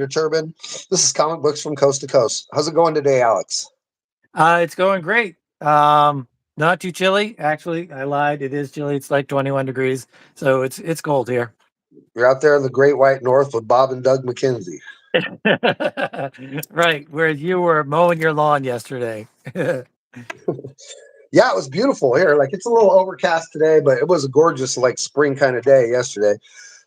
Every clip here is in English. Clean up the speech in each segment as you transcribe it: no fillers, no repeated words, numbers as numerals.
your turban. This is Comic Books from Coast to Coast. How's it going today, Alex? It's going great. Not too chilly. Actually, I lied. It is chilly. It's like 21 degrees, so it's cold here. You're out there in the Great White North with Bob and Doug McKenzie. Right, where you were mowing your lawn yesterday. Yeah, it was beautiful here. Like it's a little overcast today, but it was a gorgeous, like spring kind of day yesterday.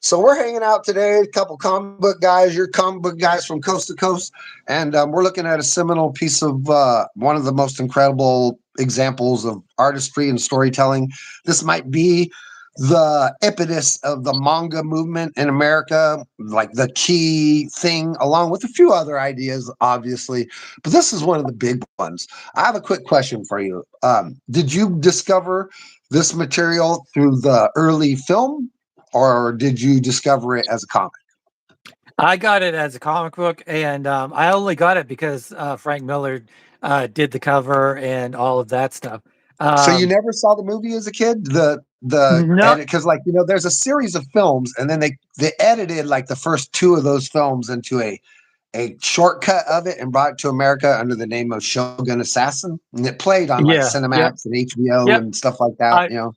So we're hanging out today, a couple comic book guys, your comic book guys from coast to coast, and we're looking at a seminal piece of one of the most incredible examples of artistry and storytelling. This might be the impetus of the manga movement in America, like the key thing, along with a few other ideas, obviously. But this is one of the big ones. I have a quick question for you. Did you discover this material through the early film, or did you discover it as a comic? I got it as a comic book, and I only got it because Frank Miller did the cover and all of that stuff. So you Um, never saw the movie as a kid? The no, edit, because like there's a series of films, and then they edited like the first two of those films into a shortcut of it and brought it to America under the name of Shogun Assassin, and it played on like yeah, yep, Cinemax and HBO yep. and stuff like that. I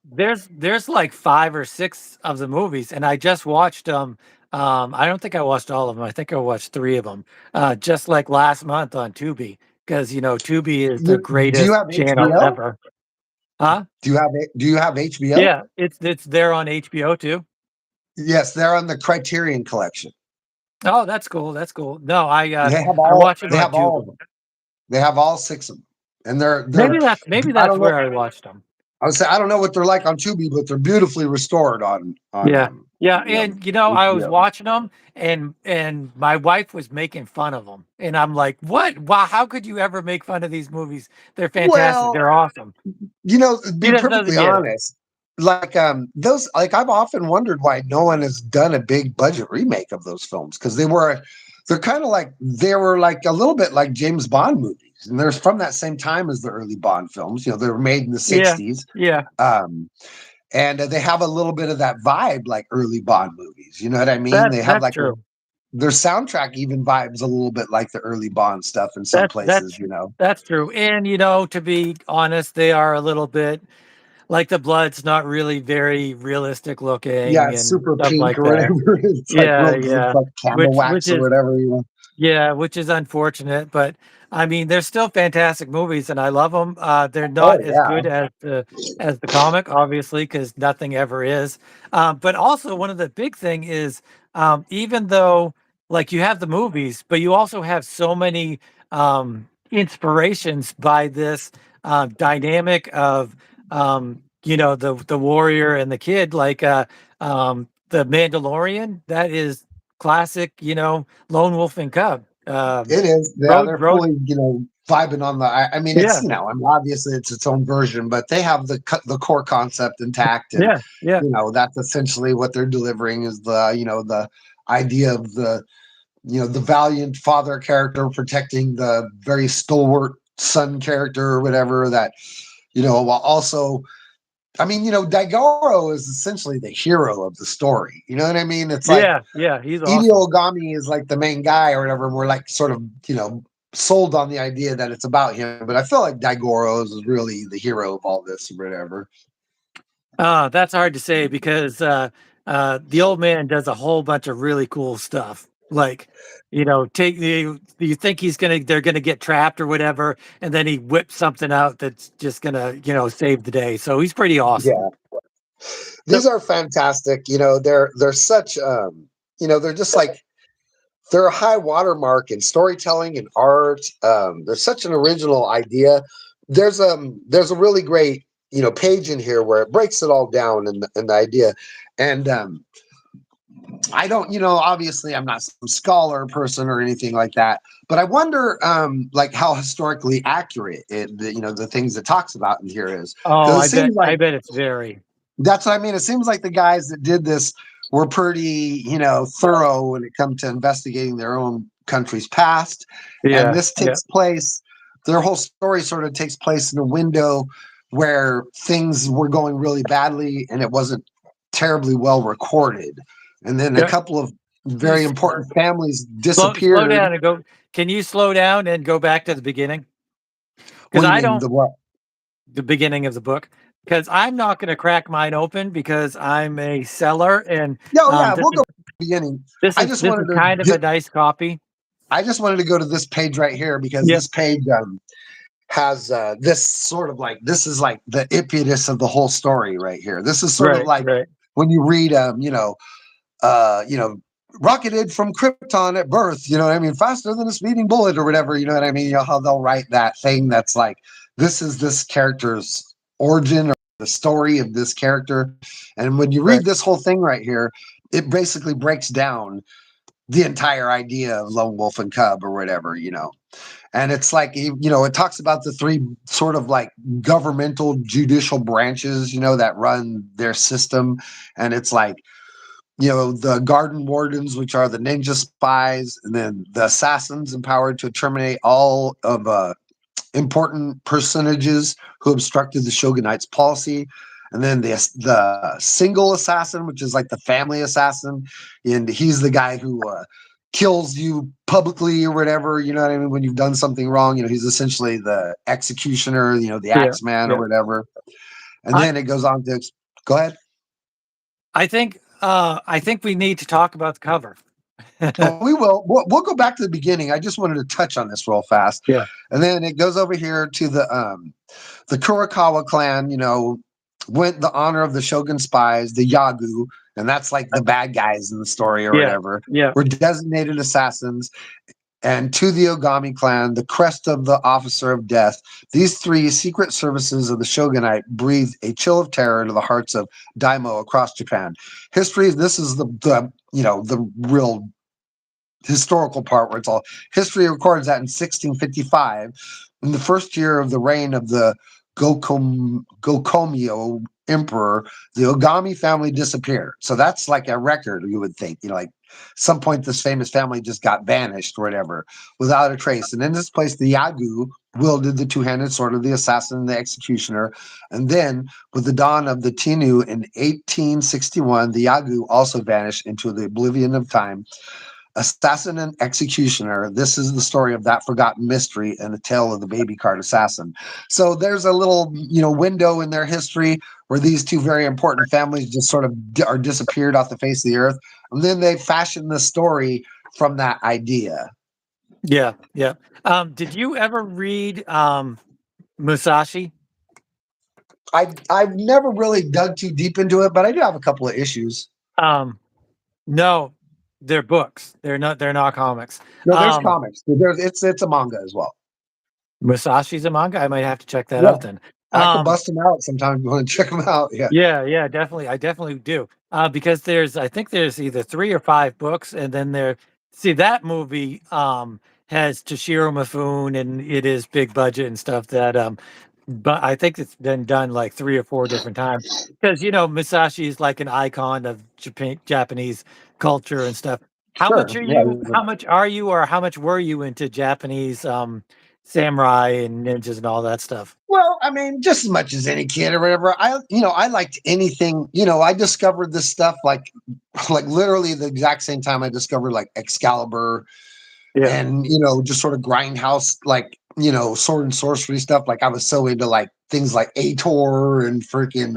there's like 5 or 6 of the movies, and I just watched them. I don't think I watched all of them. I think I watched 3 of them. Just like last month on Tubi, because Tubi is the Do you greatest have channel HBO? ever. Huh? Do you have HBO? Yeah, it's there on HBO too. Yes, they're on the Criterion Collection. Oh, that's cool. That's cool. No, They have I all watch it they on have all of Tubi. them. They have all 6 of them, and they're Maybe I that's don't know. where I watched them. I would say I don't know what they're like on Tubi, but they're beautifully restored on Yeah. Yeah, and I was HBO. watching them, and my wife was making fun of them, and I'm like, "What? Wow, how could you ever make fun of these movies? They're fantastic. Well, They're awesome." She being doesn't perfectly get it. honest, like those, like I've often wondered why no one has done a big budget remake of those films, because they're kind of like they were like a little bit like James Bond movies, and they're from that same time as the early Bond films. They were made in the Yeah, '60s. yeah, Um, and they have a little bit of that vibe like early Bond movies. You know what I mean? They have that's like true. their soundtrack even vibes a little bit like the early Bond stuff in some That places. that's that's true. And to be honest, they are a little bit like the blood's not really very realistic Yeah, looking it's and super stuff pink like or that. whatever. It's like Yeah, real, looks yeah. like candle Which wax or is whatever. Yeah, which is unfortunate, but I mean, they're still fantastic movies, and I love them. They're not Oh as yeah, good as the comic, obviously, because nothing ever is. But also, one of the big thing is, even though like you have the movies, but you also have so many inspirations by this dynamic of the warrior and the kid, like the Mandalorian. That is classic, Lone Wolf and Cub. it is. Yeah, Road they're road fully, vibing on the. I mean, it's Yeah, obviously it's its own version, but they have the core concept intact, and yeah, yeah, that's essentially what they're delivering is the idea of the valiant father character protecting the very stalwart son character or whatever that while also. I mean, Daigoro is essentially the hero of the story. You know what I mean? It's like yeah, yeah, he's awesome. Hideo Ogami is like the main guy or whatever, and we're like sort of, sold on the idea that it's about him. But I feel like Daigoro is really the hero of all this or whatever. That's hard to say because the old man does a whole bunch of really cool stuff. Like, take you think they're gonna get trapped or whatever, and then he whips something out that's just gonna, save the day. So he's pretty awesome. Yeah, So these are fantastic. They're such they're just like they're a high watermark in storytelling and art. There's such an original idea. There's a really great page in here where it breaks it all down in the idea, and I don't, obviously I'm not some scholar person or anything like that, but I wonder, like how historically accurate the things it talks about in here is, oh, because it seems I like bet it's very. that's what I mean. It seems like the guys that did this were pretty, thorough when it comes to investigating their own country's past, and Yeah, this yeah. takes place. Their whole story sort of takes place in a window where things were going really badly and it wasn't terribly well recorded. And then a Yeah. couple of very important families Slow disappeared. down and go. Can you slow down and go back to the beginning? What Because do you I mean don't the what? the beginning of the book. Because I'm not going to crack mine open because I'm a seller, and No, yeah, this we'll is go to the beginning. this I is just this is wanted to kind of a nice copy. I just wanted to go to this page right here because Yeah. this page has this sort of like this is like the impetus of the whole story right here. This is sort of Right. like Right. when you read you know, rocketed from Krypton at birth, you know what I mean, faster than a speeding bullet or whatever, you know what I mean? You know how they'll write that thing that's like this is this character's origin or the story of this character. And when you Right. read this whole thing right here, it basically breaks down the entire idea of lone wolf and cub or whatever, you know. And it's like, you know, it talks about the three sort of like governmental judicial branches, you know, that run their system. And it's like, you know, the garden wardens, which are the ninja spies, and then the assassins empowered to terminate all of important personages who obstructed the shogunate's policy. And then the single assassin, which is like the family assassin, and he's the guy who kills you publicly or whatever. You know what I mean? When you've done something wrong, you know, he's essentially the executioner, you know, the Yeah. axe man or Yeah. whatever. And I then it goes on to go ahead. I think we need to talk about the cover. Oh, we will. We'll go back to the beginning. I just wanted to touch on this real fast, Yeah. and then it goes over here to the Kurakawa clan. You know, went the honor of the shogun spies, the Yagu, and that's like the bad guys in the story or Yeah. whatever. Yeah. Were designated assassins, and to the Ogami clan, the crest of the officer of death. These three secret services of the shogunate breathed a chill of terror into the hearts of daimyo across Japan. History. This is the you know the real historical part where it's all history records that in 1655, in the first year of the reign of the Gokomyo emperor, the Ogami family disappeared. So that's like a record, you would think. You know, like some point this famous family just got banished or whatever without a trace. And in this place, the Yagu wielded the two-handed sword of the assassin and the executioner. And then, with the dawn of the Tinu in 1861, the Yagu also vanished into the oblivion of time. Assassin and Executioner. This is the story of that forgotten mystery and the tale of the baby card assassin. So there's a little, you know, window in their history where these two very important families just sort of are disappeared off the face of the earth, and then they fashion the story from that idea. Yeah. Yeah. Did you ever read Musashi? I've never really dug too deep into it, but I do have a couple of issues. Um, no, they're books. They're not comics. No, there's Um, comics. There's it's a manga as well. Musashi's a manga. I might have to check that Yeah, out then. I could Um, bust them out sometime if you want to check them out. Yeah, yeah, yeah, definitely. I definitely do. Because I think there's either 3 or 5 books, and then see that movie has Toshiro Mifune, and it is big budget and stuff that but I think it's been done like 3 or 4 different times because you know Musashi is like an icon of Japanese culture and stuff. sure. Yeah, How much are you or how much were you into Japanese samurai and ninjas and all that stuff? well, I mean, just as much as any kid or whatever. I liked anything. You know, I discovered this stuff like literally the exact same time I discovered like Excalibur Yeah. and just sort of grindhouse like sword and sorcery stuff. Like I was so into like things like Ator and freaking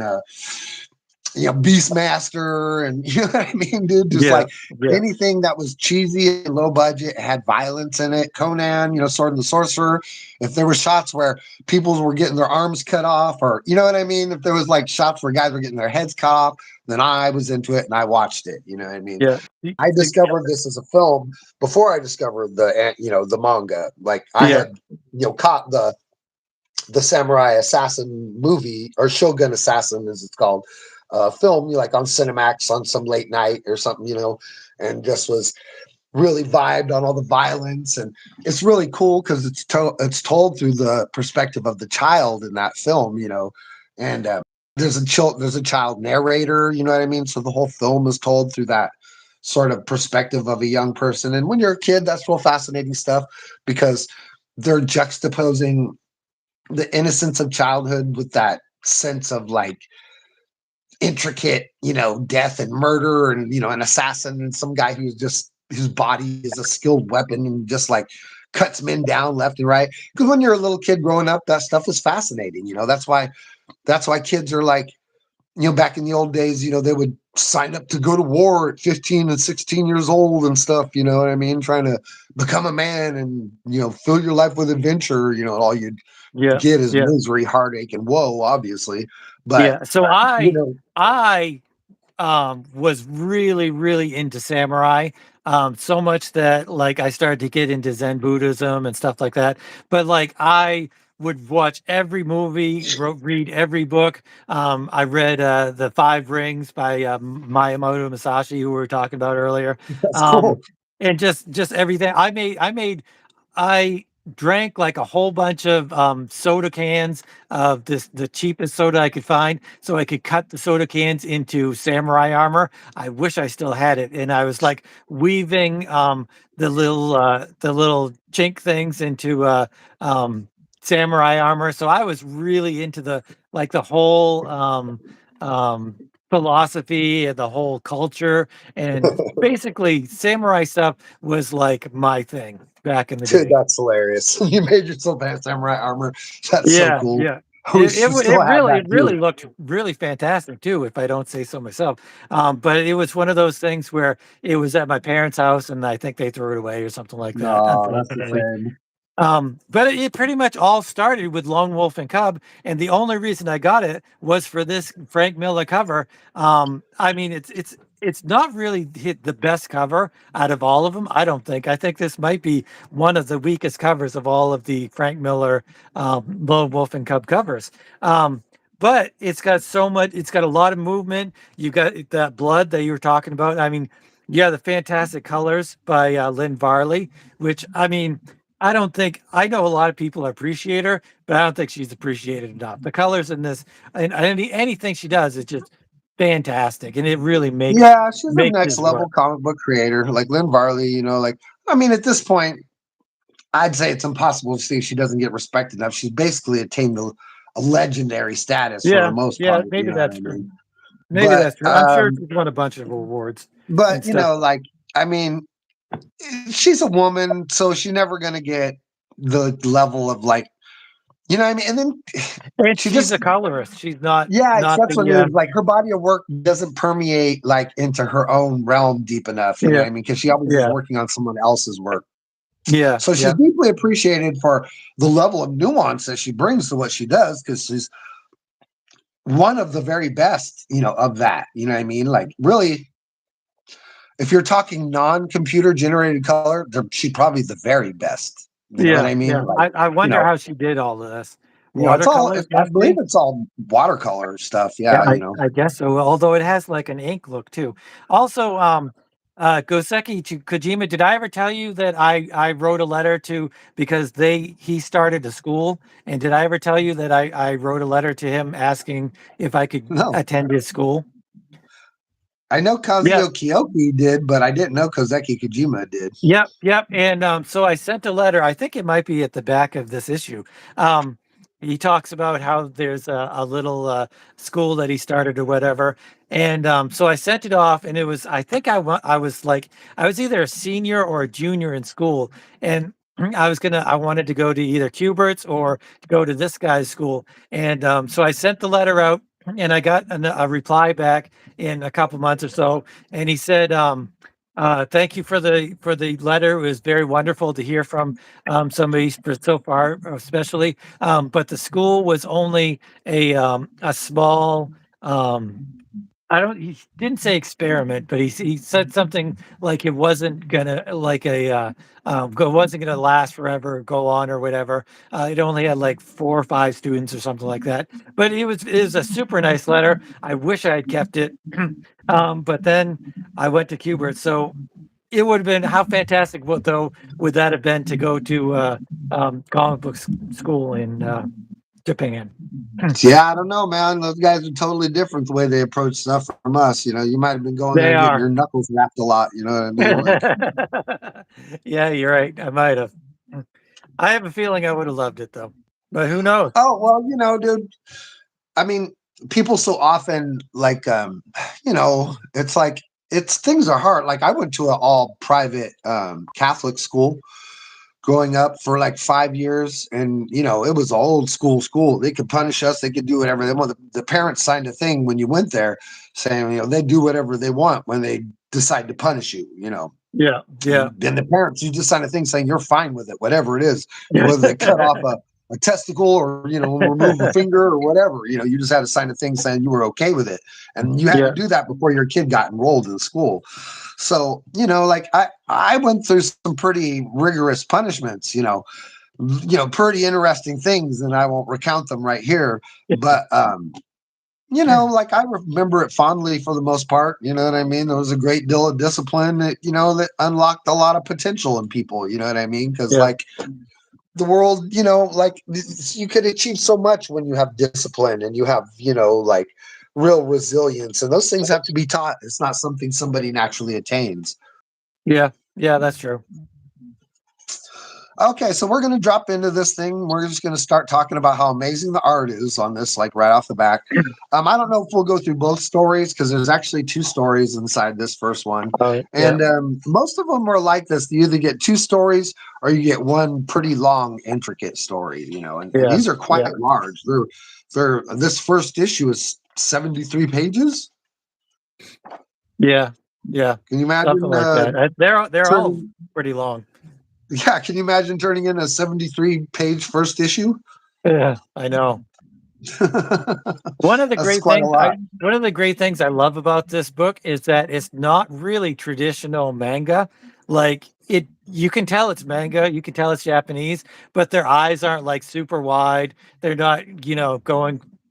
Beastmaster and you know what I mean, dude? Just Yeah. like Yeah. anything that was cheesy and low budget had violence in it. Conan, Sword and the Sorcerer. If there were shots where people were getting their arms cut off, or you know what I mean, if there was like shots where guys were getting their heads cut off, then I was into it and I watched it. You know what I mean? Yeah. I discovered this as a film before I discovered the manga. Like I Yeah. had caught the Samurai Assassin movie or Shogun Assassin as it's called film, like on Cinemax on some late night or something, and just was really vibed on all the violence. And it's really cool because it's told through the perspective of the child in that film, and there's a child narrator, you know what I mean? So the whole film is told through that sort of perspective of a young person. And when you're a kid, that's real fascinating stuff because they're juxtaposing the innocence of childhood with that sense of like intricate, death and murder, and an assassin and some guy who's just his body is a skilled weapon and just like cuts men down left and right. Because when you're a little kid growing up, that stuff is fascinating. That's why kids are like, back in the old days, they would sign up to go to war at 15 and 16 years old and stuff, you know what I mean? Trying to become a man and, fill your life with adventure, all you Yeah, get is yeah, misery, heartache, and woe, obviously. But, yeah. So you I know, I was really, really into samurai. So much that like I started to get into Zen Buddhism and stuff like that. But like I would watch every movie, read every book. I read The Five Rings by Miyamoto Musashi, who we were talking about earlier. that's Um, cool. and just everything. I drank like a whole bunch of soda cans of the cheapest soda I could find, so I could cut the soda cans into samurai armor. I wish I still had it, and I was like weaving the little chink things into um, samurai armor. So I was really into the whole philosophy and the whole culture, and basically samurai stuff was like my thing back in the Dude, day. that's hilarious. You made yourself have samurai armor. That's so Yeah, cool. yeah. I wish you still It had really that too. looked really fantastic too, if I don't say so myself. But it was one of those things where it was at my parents' house, and I think they threw it away or something like that, No, that's a unfortunately. shame. But it pretty much all started with Lone Wolf and Cub, and the only reason I got it was for this Frank Miller cover. I mean, it's not really hit the best cover out of all of them. I don't think. I think this might be one of the weakest covers of all of the Frank Miller Lone Wolf and Cub covers. Um, but it's got so much. It's got a lot of movement. You got that blood that you were talking about. I mean, yeah, the fantastic colors by Lynn Varley, which I mean. I don't think I know a lot of people appreciate her, but I don't think she's appreciated enough. The colors in this and anything she does is just fantastic, and it really Yeah, she's a makes next his work. level comic book creator, like Lynn Varley. Like I mean, at this point, I'd say it's impossible to see she doesn't get respected enough. She's basically attained a legendary status for the Yeah, most yeah, part. You maybe know what that's I true. mean? Maybe But that's true. I'm sure she's won a bunch of awards and stuff. like I mean, she's a woman, so she's never gonna get the level of like what I mean. And then And she she's just a colorist. She's not yeah, not that's what it the is. Like her body of work doesn't permeate like into her own realm deep enough. You know yeah, what I mean? Because she always is yeah, working on someone else's work. yeah, So she's yeah, deeply appreciated for the level of nuance that she brings to what she does because she's one of the very best, of that. You know what I mean? Like, really, if you're talking non-computer generated color, she's probably the very best. You know what yeah, I mean? yeah. Like, I you wonder know, how she did all of this. it's all. Watercolors I believe mostly. it's all watercolor stuff. Yeah, Yeah, I guess so. Although it has like an ink look too. Also, Goseki Kojima, did I ever tell you that I wrote a letter to because he started a school, and did I ever tell you that I wrote a letter to him asking if I could no, attend his school? I know Yeah. Kazuo Kiyoki did, but I didn't know Kozeki Kojima did. Yep, yep. And so I sent a letter. I think it might be at the back of this issue. Um, he talks about how there's a little school that he started or whatever. And so I sent it off, and it was I think I was like I was either a senior or a junior in school, and I wanted to go to either Cubert's or go to this guy's school. And so I sent the letter out, and I got a reply back in a couple months or so, and he said. Thank you for the letter. It was very wonderful to hear from somebody for so far, especially. But the school was only a small. Um, I don't. He didn't say experiment, but he said something like it wasn't gonna like wasn't gonna last forever, go on or whatever. It only had like 4 or 5 students or something like that. But it was a super nice letter. I wish I had kept it. But then I went to Cuba, so it would have been how fantastic would that have been to go to comic book school in Japan? Yeah, I don't know, man. Those guys are totally different the way they approach stuff from us. You might have been going there They and getting are. your knuckles wrapped a lot. You know what I mean? Like, Yeah, you're right. I might have. I have a feeling I would have loved it though, but who knows? oh well, dude. I mean, people so often like, it's like, it's things are hard. Like I went to an all private Catholic school growing up for like 5 years, and it was old school. They could punish us, they could do whatever they want. The parents signed a thing when you went there saying, they do whatever they want when they decide to punish you. Yeah, yeah. And the parents, you just sign a thing saying you're fine with it, whatever it is, whether they cut off a testicle or remove a finger or whatever. You just had to sign a thing saying you were okay with it, and you had to Yeah, do that before your kid got enrolled in school. So like I went through some pretty rigorous punishments. Pretty interesting things, and I won't recount them right here. But like I remember it fondly for the most part. You know what I mean? There was a great deal of discipline that that unlocked a lot of potential in people. You know what I mean? Because yeah, like the world, like you could achieve so much when you have discipline and you have like real resilience, and those things have to be taught. It's not something somebody naturally attains. yeah, yeah. That's true. Okay, so we're going to drop into this thing. We're just going to start talking about how amazing the art is on this, like right off the back. I don't know if we'll go through both stories because there's actually two stories inside this first one. Yeah, And most of them are like this. You either get two stories or you get one pretty long, intricate story, and yeah, these are quite yeah, large. This first issue is 73 pages. yeah, yeah. Can you Something imagine like that. They're all turning? pretty long. Yeah, can you imagine turning in a 73-page first issue? Yeah, I know. That's quite a lot. One of the great things I love about this book is that it's not really traditional manga. Like you can tell it's manga, you can tell it's Japanese, but their eyes aren't like super wide. They're not, You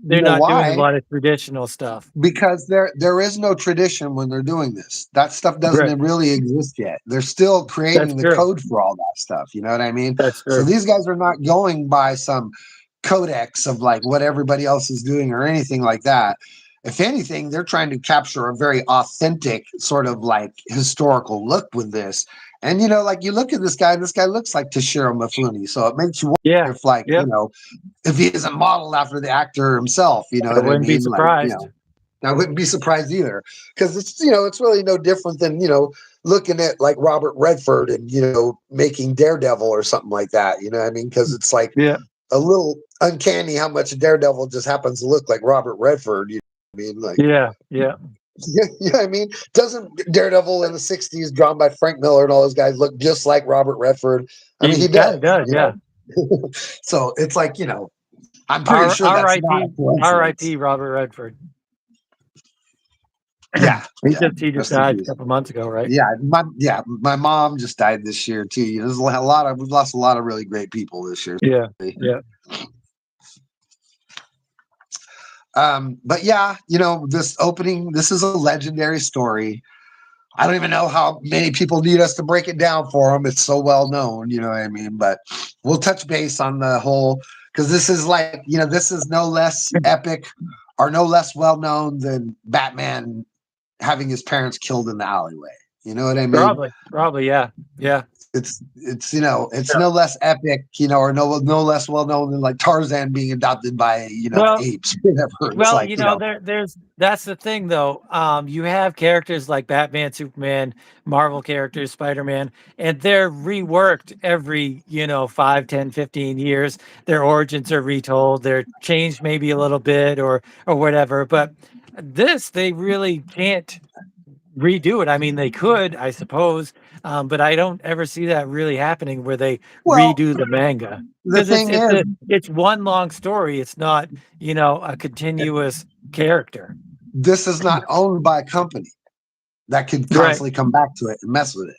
they're know not doing a why? lot of traditional stuff. Because there is no tradition when they're doing this. That stuff doesn't Right. really exist yet. They're still That's creating the true. code for all that stuff. You know what I mean? That's So true. these guys are not going by some codex of like what everybody else is doing or anything like that. If anything, they're trying to capture a very authentic sort of like historical look with this. And like you look at this guy looks like Toshiro Mifune. So it makes you Yeah. wonder if like, Yep. if he isn't modeled after the actor himself, you know I what I wouldn't be mean? Like, surprised. I wouldn't be surprised either, because it's really no different than looking at like Robert Redford and making Daredevil or something like that. You know what I mean? Because it's like Yeah. a little uncanny how much Daredevil just happens to look like Robert Redford. You know what I mean? Like, Yeah. Yeah. yeah, I mean, doesn't Daredevil in the '60s, drawn by Frank Miller and all those guys, look just like Robert Redford? I mean, He he kind of does. does. Yeah. So it's like I'm pretty sure that's not a coincidence. R.I.P. Robert Redford. Yeah, yeah. He just Rest in died a peace. couple months ago, right? My mom just died this year too. There's a lot of we've lost a lot of really great people this year. Yeah. Yeah. But yeah, this opening, this is a legendary story. I don't even know how many people need us to break it down for them. It's so well known, you know what I mean? But we'll touch base on the whole, because this is like, this is no less epic or no less well known than Batman having his parents killed in the alleyway. You know what I mean? Probably, yeah, yeah. It's no less epic, or no less well known than like Tarzan being adopted by the Well, apes, whatever. It's well, like there's that's the thing though. You have characters like Batman, Superman, Marvel characters, Spider-Man, and they're reworked every, 5, 10, 15 years. Their origins are retold, they're changed maybe a little bit or whatever. But this, they really can't redo it. I mean, they could, I suppose, but I don't ever see that really happening where they well, redo the manga the because thing is, it's one long story. It's not a continuous character. this is not owned by a company that could Right, constantly come back to it and mess with it.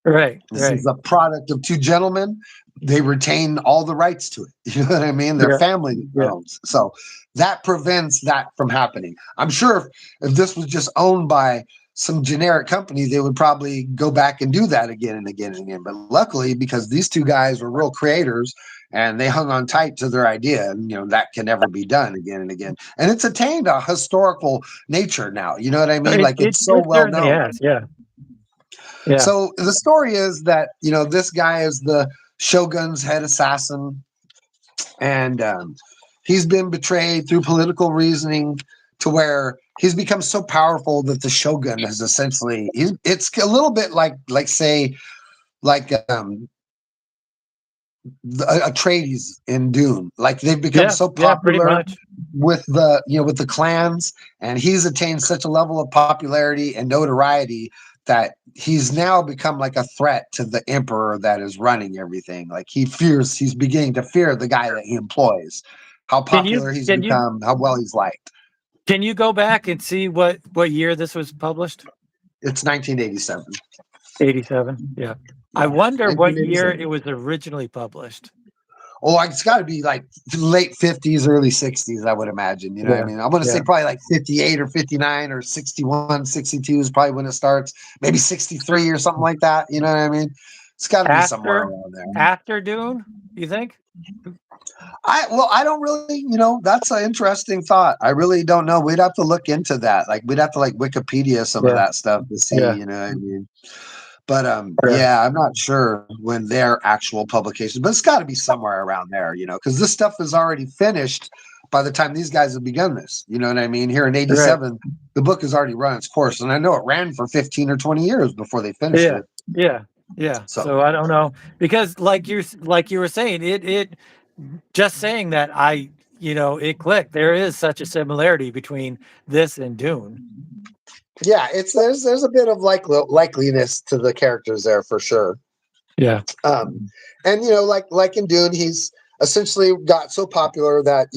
right, This is right. a product of two gentlemen. They retain all the rights to it. You know what I mean? Their Yeah, family yeah. owns. So that prevents that from happening. I'm sure if this was just owned by some generic company, they would probably go back and do that again and again and again. But luckily, because these two guys were real creators and they hung on tight to their idea, and that can never be done again and again. And it's attained a historical nature now. You know what I mean? Like it's so It well certainly known. has. Yeah, yeah. So the story is that this guy is the shogun's head assassin, and he's been betrayed through political reasoning. to where he's become so powerful that the shogun has essentially it's a little bit like say like Atreides in Dune. Like they've become Yeah, so yeah, pretty popular much. with with the clans, and he's attained such a level of popularity and notoriety that he's now become like a threat to the emperor that is running everything. Like he's beginning to fear the guy that he employs. How Can you popular he's can you become, how well he's liked. can you go back and see what year this was published? It's 1987. 87. Yeah. I Yeah, wonder what year 1987. it was originally published. Oh, it's got to be like late 50s, early 60s, I would imagine. You know what I Yeah. mean? I'm going to say Yeah. probably like 58 or 59 or 61, 62 is probably when it starts. Maybe 63 or something like that. You know what I mean? It's got to be somewhere After around there. after Dune, you think? I don't really, that's an interesting thought. I really don't know. We'd have to look into that. Like we'd have to like Wikipedia some of Yeah. that stuff to see, Yeah. you know what I mean? But Yeah. yeah, I'm not sure when their actual publications, but it's got to be somewhere around there, because this stuff is already finished by the time these guys have begun this. You know what I mean? Here in Right. '87, the book has already run its course, and I know it ran for 15 or 20 years before they finished Yeah. it. Yeah. Yeah. So So I don't know because like you were saying, it just saying that it clicked. There is such a similarity between this and Dune. yeah, it's there's a bit of likeliness to the characters there for sure. Yeah. Um, and like in Dune, he's essentially got so popular that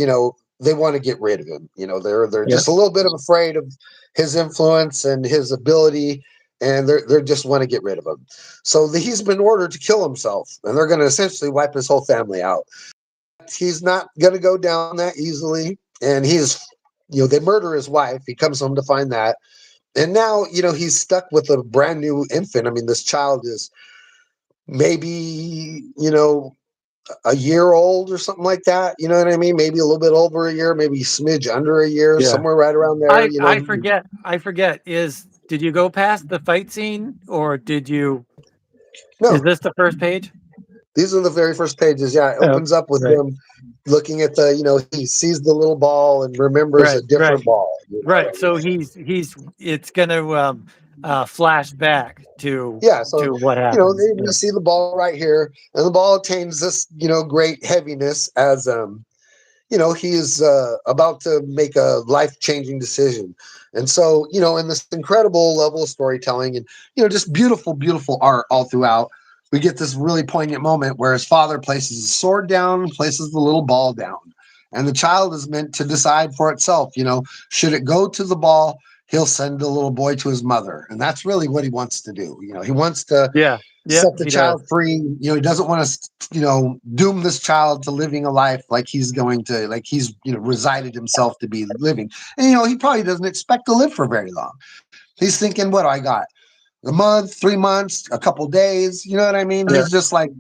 they want to get rid of him. They're Yeah. just a little bit of afraid of his influence and his ability, and they just want to get rid of him. So he's been ordered to kill himself, and they're going to essentially wipe his whole family out. He's not going to go down that easily, and they murder his wife. He comes home to find that, and now he's stuck with a brand new infant. I mean, this child is maybe a year old or something like that. You know what I mean? Maybe a little bit over a year, maybe smidge under a year, Yeah. somewhere right around there. I forget. I forget. Did you go past the fight scene or is No, this the first page? these are the very first pages. Yeah, it Oh, opens up with right. them looking at he sees the little ball and remembers Right. a Right. different ball. Right. So it's going to flash back Yeah, so to what happens. we Yeah. see the ball right here, and the ball attains this great heaviness as he is about to make a life-changing decision. And so, in this incredible level of storytelling and, just beautiful, beautiful art all throughout, we get this really poignant moment where his father places his sword down, places the little ball down. And the child is meant to decide for itself, should it go to the ball? He'll send the little boy to his mother. And that's really what he wants to do. He wants to Yeah. Yep. set the He does. child free. He doesn't want to, doom this child to living a life like he's going to, like he's, resided himself to be living. And, he probably doesn't expect to live for very long. He's thinking, what do I got? A month, 3 months, a couple days. You know what I mean? Yeah. He's just like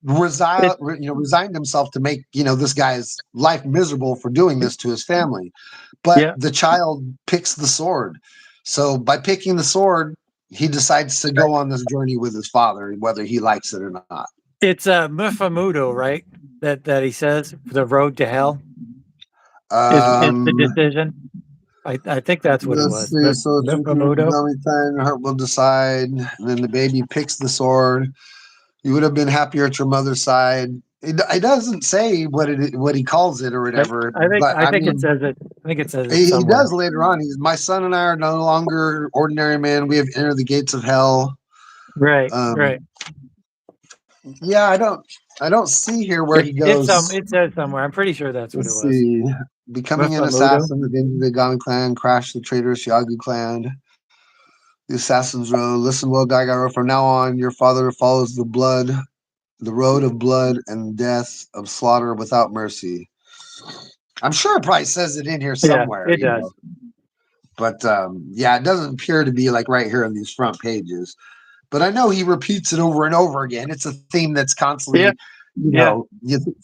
It, resigned himself to make, this guy's life miserable for doing this to his family. But yeah. the child picks the sword. So by picking the sword, he decides to go on this journey with his father, whether he likes it or not. It's Mufamudo, right? That he says the road to hell is the Um, decision. I think that's what it let's was. see. So it's Mufamudo. dummy time. Heart will decide. And then the baby picks the sword. You would have been happier at your mother's side. It doesn't say what he calls it or I, whatever, I think but I I think it mean, says it. I think it says it he somewhere. does later on. He's my son and I are no longer ordinary men. We have entered the gates of hell. Right. Um, Right. yeah, I don't see here where he goes. It says somewhere. I'm pretty sure that's what it Let's was. see. Becoming an Mufamudo. assassin, avenging the Gami clan, crash the traitorous Yagu clan. The Assassin's Road. Listen well, Daigaro. From now on, your father follows the road of blood and death, of slaughter without mercy. I'm sure it probably says it in here Yeah, somewhere, it does. But yeah, it doesn't appear to be like right here in these front pages. But I know he repeats it over and over again. It's a theme that's Yeah. constantly, Yeah.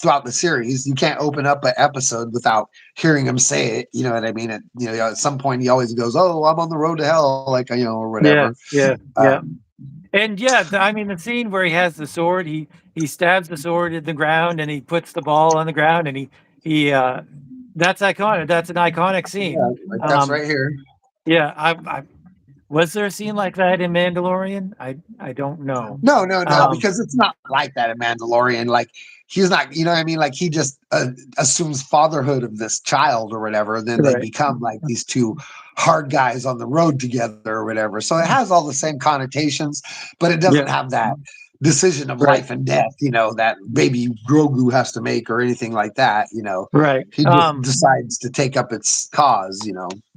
throughout the series. You can't open up an episode without hearing him say it. You know what I mean? At some point, he always goes, "Oh, I'm on the road to hell," like or Yeah. whatever. Yeah. Yeah. Um, And yeah, I mean the scene where he has the sword, he stabs the sword in the ground and he puts the ball on the ground and he That's iconic. That's an iconic scene. Yeah, like that's Um, right here. yeah, I was there a scene like that in Mandalorian? I don't know. No, no, no, Um, because it's not like that in Mandalorian. Like he's not, you know what I mean? Like he just assumes fatherhood of this child or whatever, and then they right. become like these two hard guys on the road together or whatever. So it has all the same connotations, but it doesn't Yeah. have that decision of Right. life and death, that baby Grogu has to make or anything like that. Right. He just decides to take up its cause.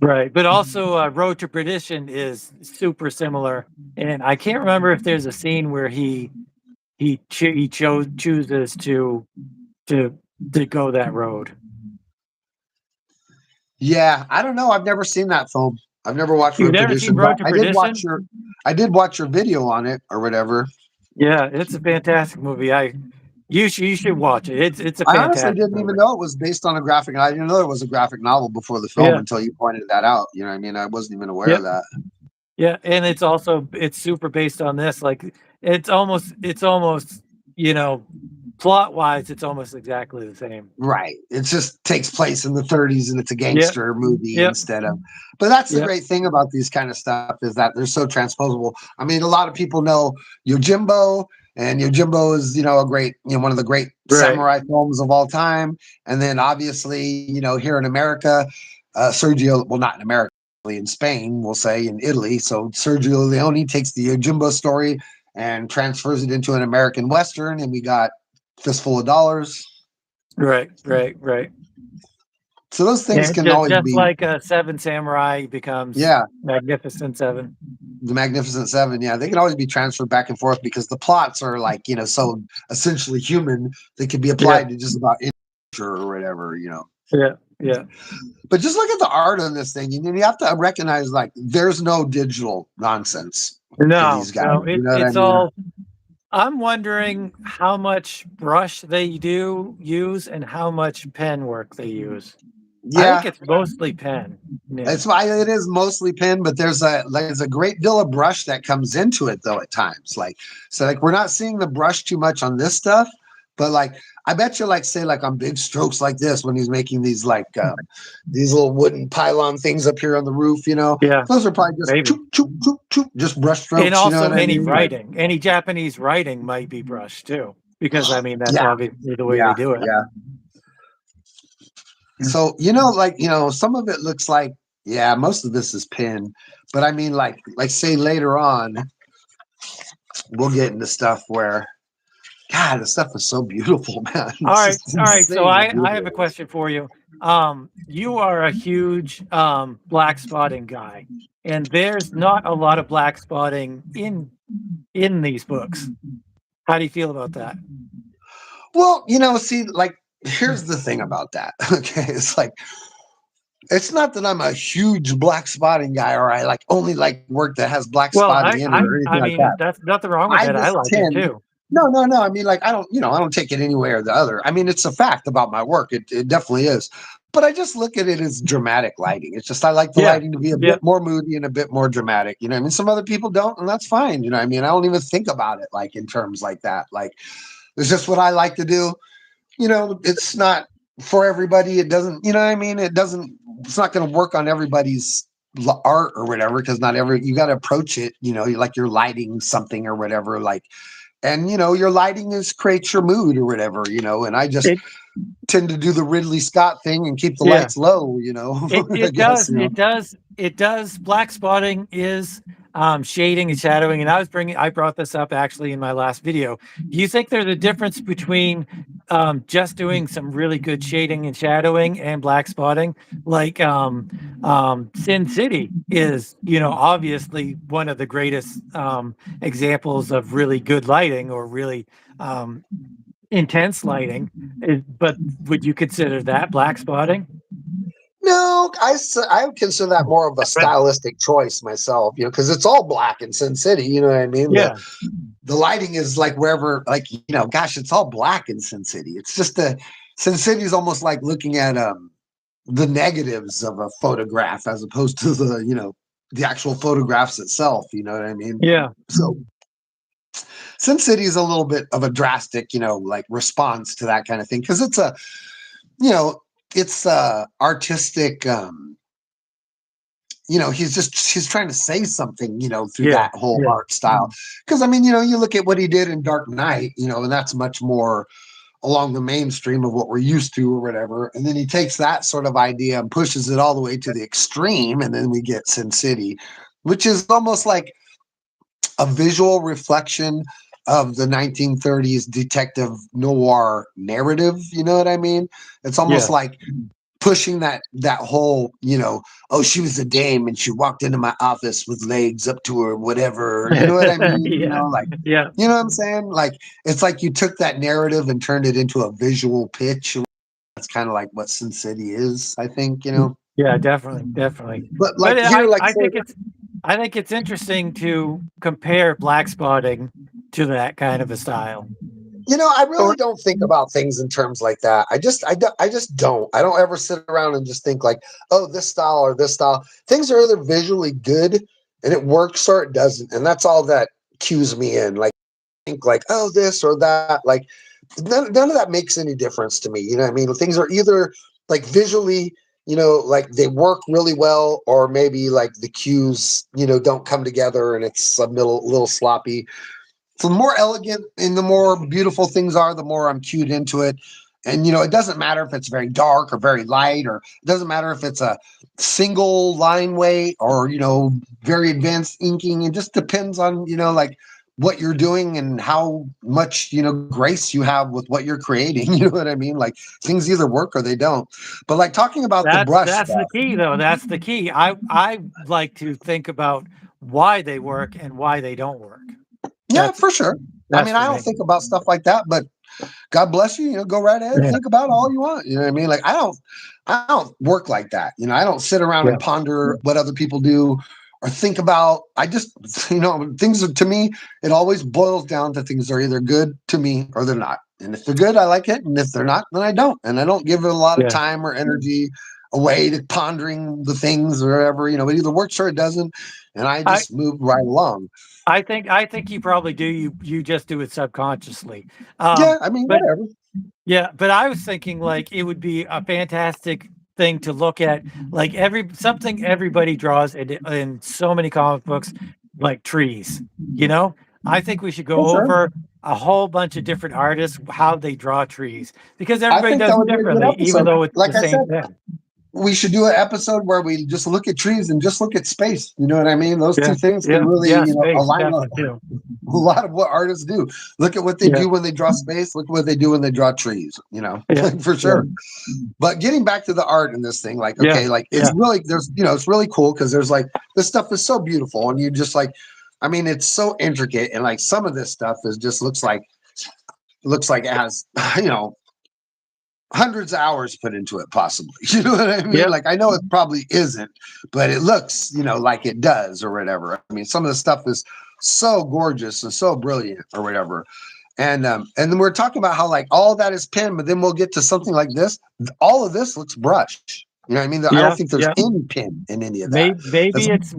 Right. But also, Road to Perdition is super similar, and I can't remember if there's a scene where he chooses to to go that road. Yeah, I don't know. I've never seen that film. I've never watched You've Road never seen Perdition, but Road to Perdition? I did watch your video on it or whatever. Yeah, it's a fantastic movie. You should watch it. It's a I honestly fantastic didn't even movie. know it was based on a graphic. I didn't know there was a graphic novel before the film Yeah. until you pointed that out. You know what I mean? I wasn't even aware of Yep. that. Yeah, and it's super based on this. Like it's almost you know plot wise, it's almost exactly the same. Right. It just takes place in the 30s and it's a Yep. gangster movie Yep. instead of. But that's the Yep. great thing about these kind of stuff is that they're so transposable. I mean, a lot of people know Yojimbo, and Yojimbo is, a great, one of the great Right. samurai films of all time. And then obviously, here in America, Sergio, well, not in America, in Spain, we'll say in Italy. So Sergio Leone takes the Yojimbo story and transfers it into an American Western, and we got Fistful of Dollars. Right. Right. Right. So those things And can just always just be, like Seven Samurai becomes yeah, Magnificent Seven. the Magnificent Seven. Yeah, they can always be transferred back and forth because the plots are like, so essentially human. They can be Yeah. applied to just about any culture or whatever. Yeah. Yeah. But just look at the art on this thing. You have to recognize like there's no digital nonsense for No. these guys. No. You know what I It's mean? all. I'm wondering how much brush they do use and how much pen work they use. I think Yeah, it's mostly pen. Yeah. it's why it is mostly pen, but there's a great deal of brush that comes into it though at times. Like we're not seeing the brush too much on this stuff, but like I bet you like say like on big strokes like this when he's making these like these little wooden pylon things up here on the roof. Yeah. Those are probably just Maybe. choop, choop, choop, choop, just brush And strokes. You know also what I any mean? Like, writing, any Japanese writing might be brushed too, because I mean that's yeah, obviously the way they yeah, do it. yeah. So, some of it looks like, yeah, most of this is pen, but I mean, like say later on, we'll get into stuff where, God, the stuff is so beautiful, man. All It's right, just all right. So insanely I have a beautiful. question for you. You are a huge black spotting guy, and there's not a lot of black spotting in these books. How do you feel about that? Well, see, like, here's the thing about that. Okay, it's like it's not that I'm a huge black spotting guy or I like only like work that has black Well, spotting in it or anything I like mean that. that's nothing wrong with I that. I just like it tend too. No, no, no. I mean, like, I don't take it any way or the other. I mean, it's a fact about my work. It definitely is. But I just look at it as dramatic lighting. It's just I like the Yeah, lighting to be a yeah. bit more moody and a bit more dramatic. You know what I mean? Some other people don't, and that's fine. You know what I mean? I don't even think about it like in terms like that. Like, it's just what I like to do. It's not for everybody. It doesn't, you know what I mean? It's not going to work on everybody's art or whatever because not every, you got to approach it, like you're lighting something or whatever. Like, and your lighting creates your mood or whatever, and I just It tend to do the Ridley Scott thing and keep the yeah. lights low, It I it guess, does it does it does. Black spotting is shading and shadowing, and I brought this up actually in my last video. Do you think there's a difference between just doing some really good shading and shadowing and black spotting? Like Sin City is obviously one of the greatest examples of really good lighting or really um, intense lighting. But would you consider that black spotting? No, I would consider that more of a stylistic choice myself, because it's all black in Sin City. You know what I mean? The Yeah. the lighting is like wherever, like gosh, it's all black in Sin City. It's just Sin City is almost like looking at the negatives of a photograph as opposed to the actual photographs itself. You know what I mean? Yeah. So Sin City is a little bit of a drastic, like response to that kind of thing because it's a, you know, it's artistic. He's trying to say something, through Yeah, that whole yeah, art style. Because I mean, you look at what he did in Dark Knight, and that's much more along the mainstream of what we're used to or whatever. And then he takes that sort of idea and pushes it all the way to the extreme, and then we get Sin City, which is almost like a visual reflection of the 1930s detective noir narrative. You know what I mean? It's almost yeah, like pushing that whole, oh, she was a dame and she walked into my office with legs up to her, whatever. You know what I mean? yeah, Like, yeah, you know what I'm saying? Like, it's like you took that narrative and turned it into a visual pitch. That's kind of like what Sin City is, I think, yeah, definitely, definitely. But But like here, like I for think it's interesting to compare black spotting to that kind of a style. I Or really don't think about things in terms like that. I just don't. I don't ever sit around and just think like, oh, this style or this style. Things are either visually good and it works or it doesn't, and that's all that cues me in. Like, think like, oh, this or that. Like, none of that makes any difference to me. You know what I mean? Things are either like visually, like they work really well, or maybe like the cues, don't come together and it's a little sloppy. So the more elegant and the more beautiful things are, the more I'm cued into it. And it doesn't matter if it's very dark or very light, or it doesn't matter if it's a single line weight or very advanced inking. It just depends on like what you're doing and how much grace you have with what you're creating. You know what I mean? Like things either work or they don't. But like talking about the brush that's the stuff, key, though. That's the key. I like to think about why they work and why they don't work. yeah, That's for sure. I that's mean, for I don't me. think about stuff like that, but God bless you. Go right ahead. Yeah, Think about it all you want. You know what I mean? Like I don't work like that. I don't sit around yeah, and ponder what other people do or think about. I just, things are, to me, it always boils down to things are either good to me or they're not. And if they're good, I like it. And if they're not, then I don't. And I don't give it a lot of yeah. time or energy away to pondering the things or whatever. It either works or it doesn't. And I I just move right along. I think you probably do. You just do it subconsciously. Yeah. I mean, But whatever. yeah, but I was thinking like it would be a fantastic thing to look at, like something everybody draws in so many comic books, like trees. You know, I think we should For go sure. over a whole bunch of different artists how they draw trees because I everybody think does that it would be a good differently, even episode. though it's Like the I same said, thing. we should do an episode where we just look at trees and just look at space. You know what I mean? Those two Yeah, things can yeah, really, yeah. Space align definitely too. a lot of what artists do. Look at what they Yeah, do when they draw space. Look at what they do when they draw trees, yeah, for yeah, sure. But getting back to the art in this thing, like, yeah, okay, like it's yeah, really, it's really cool because there's like, this stuff is so beautiful. And you just like, I mean, it's so intricate. And like some of this stuff is just looks like it has, you know, hundreds of hours put into it, possibly. You know what I mean? yeah. Like I know it probably isn't, but it looks, like it does or whatever. I mean, some of the stuff is so gorgeous and so brilliant or whatever. And then we're talking about how like all that is pen, but then we'll get to something like this. All of this looks brushed. You know what I mean? I don't Yeah, think there's yeah. any pen in any of that. That's,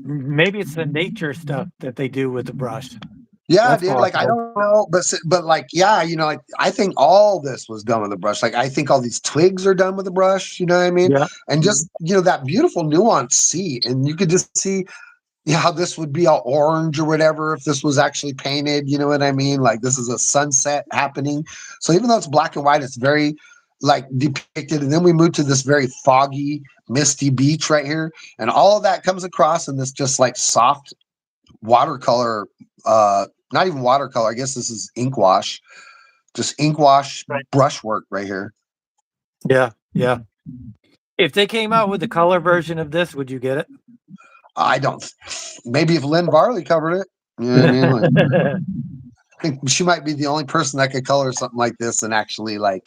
Maybe it's the nature stuff that they do with the brush. yeah, That's dude. Like I possible. don't know, but like yeah, like I think all this was done with a brush. Like I think all these twigs are done with a brush. You know what I mean? Yeah, And just that beautiful nuanced sea, and you could just see how this would be all orange or whatever if this was actually painted. You know what I mean? Like this is a sunset happening. So even though it's black and white, it's very like depicted. And then we move to this very foggy, misty beach right here, and all of that comes across in this just like soft watercolor. Not even watercolor. I guess this is ink wash. Just ink wash right. brushwork right here. Yeah, yeah. If they came out with the color version of this, would you get it? I don't. Maybe if Lynn Varley covered it. You know what I mean? Like, I think she might be the only person that could color something like this and actually like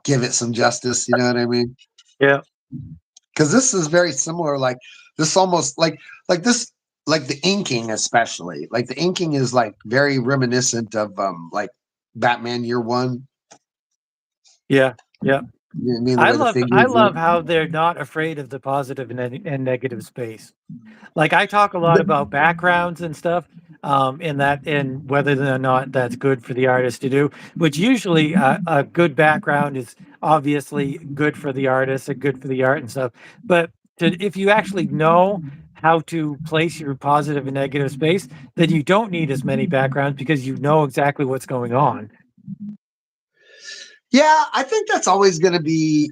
give it some justice. You know what I mean? Yeah, Because this is very similar. Like this, almost like this, like the inking, especially like the inking is like very reminiscent of like Batman Year One. yeah, yeah. You mean the way the I figures love are? how they're not afraid of the positive and negative space. Like I talk a lot about backgrounds and stuff, in that and whether or not that's good for the artist to do. Which usually a good background is obviously good for the artist and good for the art and stuff. But if you actually know how to place your positive and negative space, then you don't need as many backgrounds because you know exactly what's going on. Yeah, I think that's always going to be,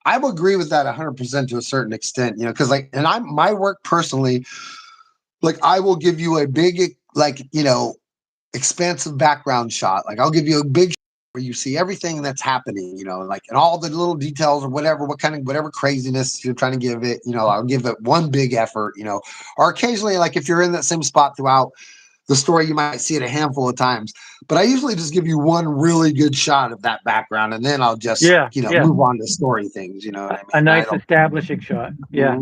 I will agree with that 100% to a certain extent, because like, and my work personally, like I will give you a big, like, expansive background shot. Like I'll give you a big where you see everything that's happening, like and all the little details or whatever, whatever craziness you're trying to give it, I'll give it one big effort, or occasionally, like if you're in that same spot throughout the story, you might see it a handful of times, but I usually just give you one really good shot of that background, and then I'll just, Yeah, yeah. move on to story things. You know what I A mean? I nice don't establishing shot. Yeah.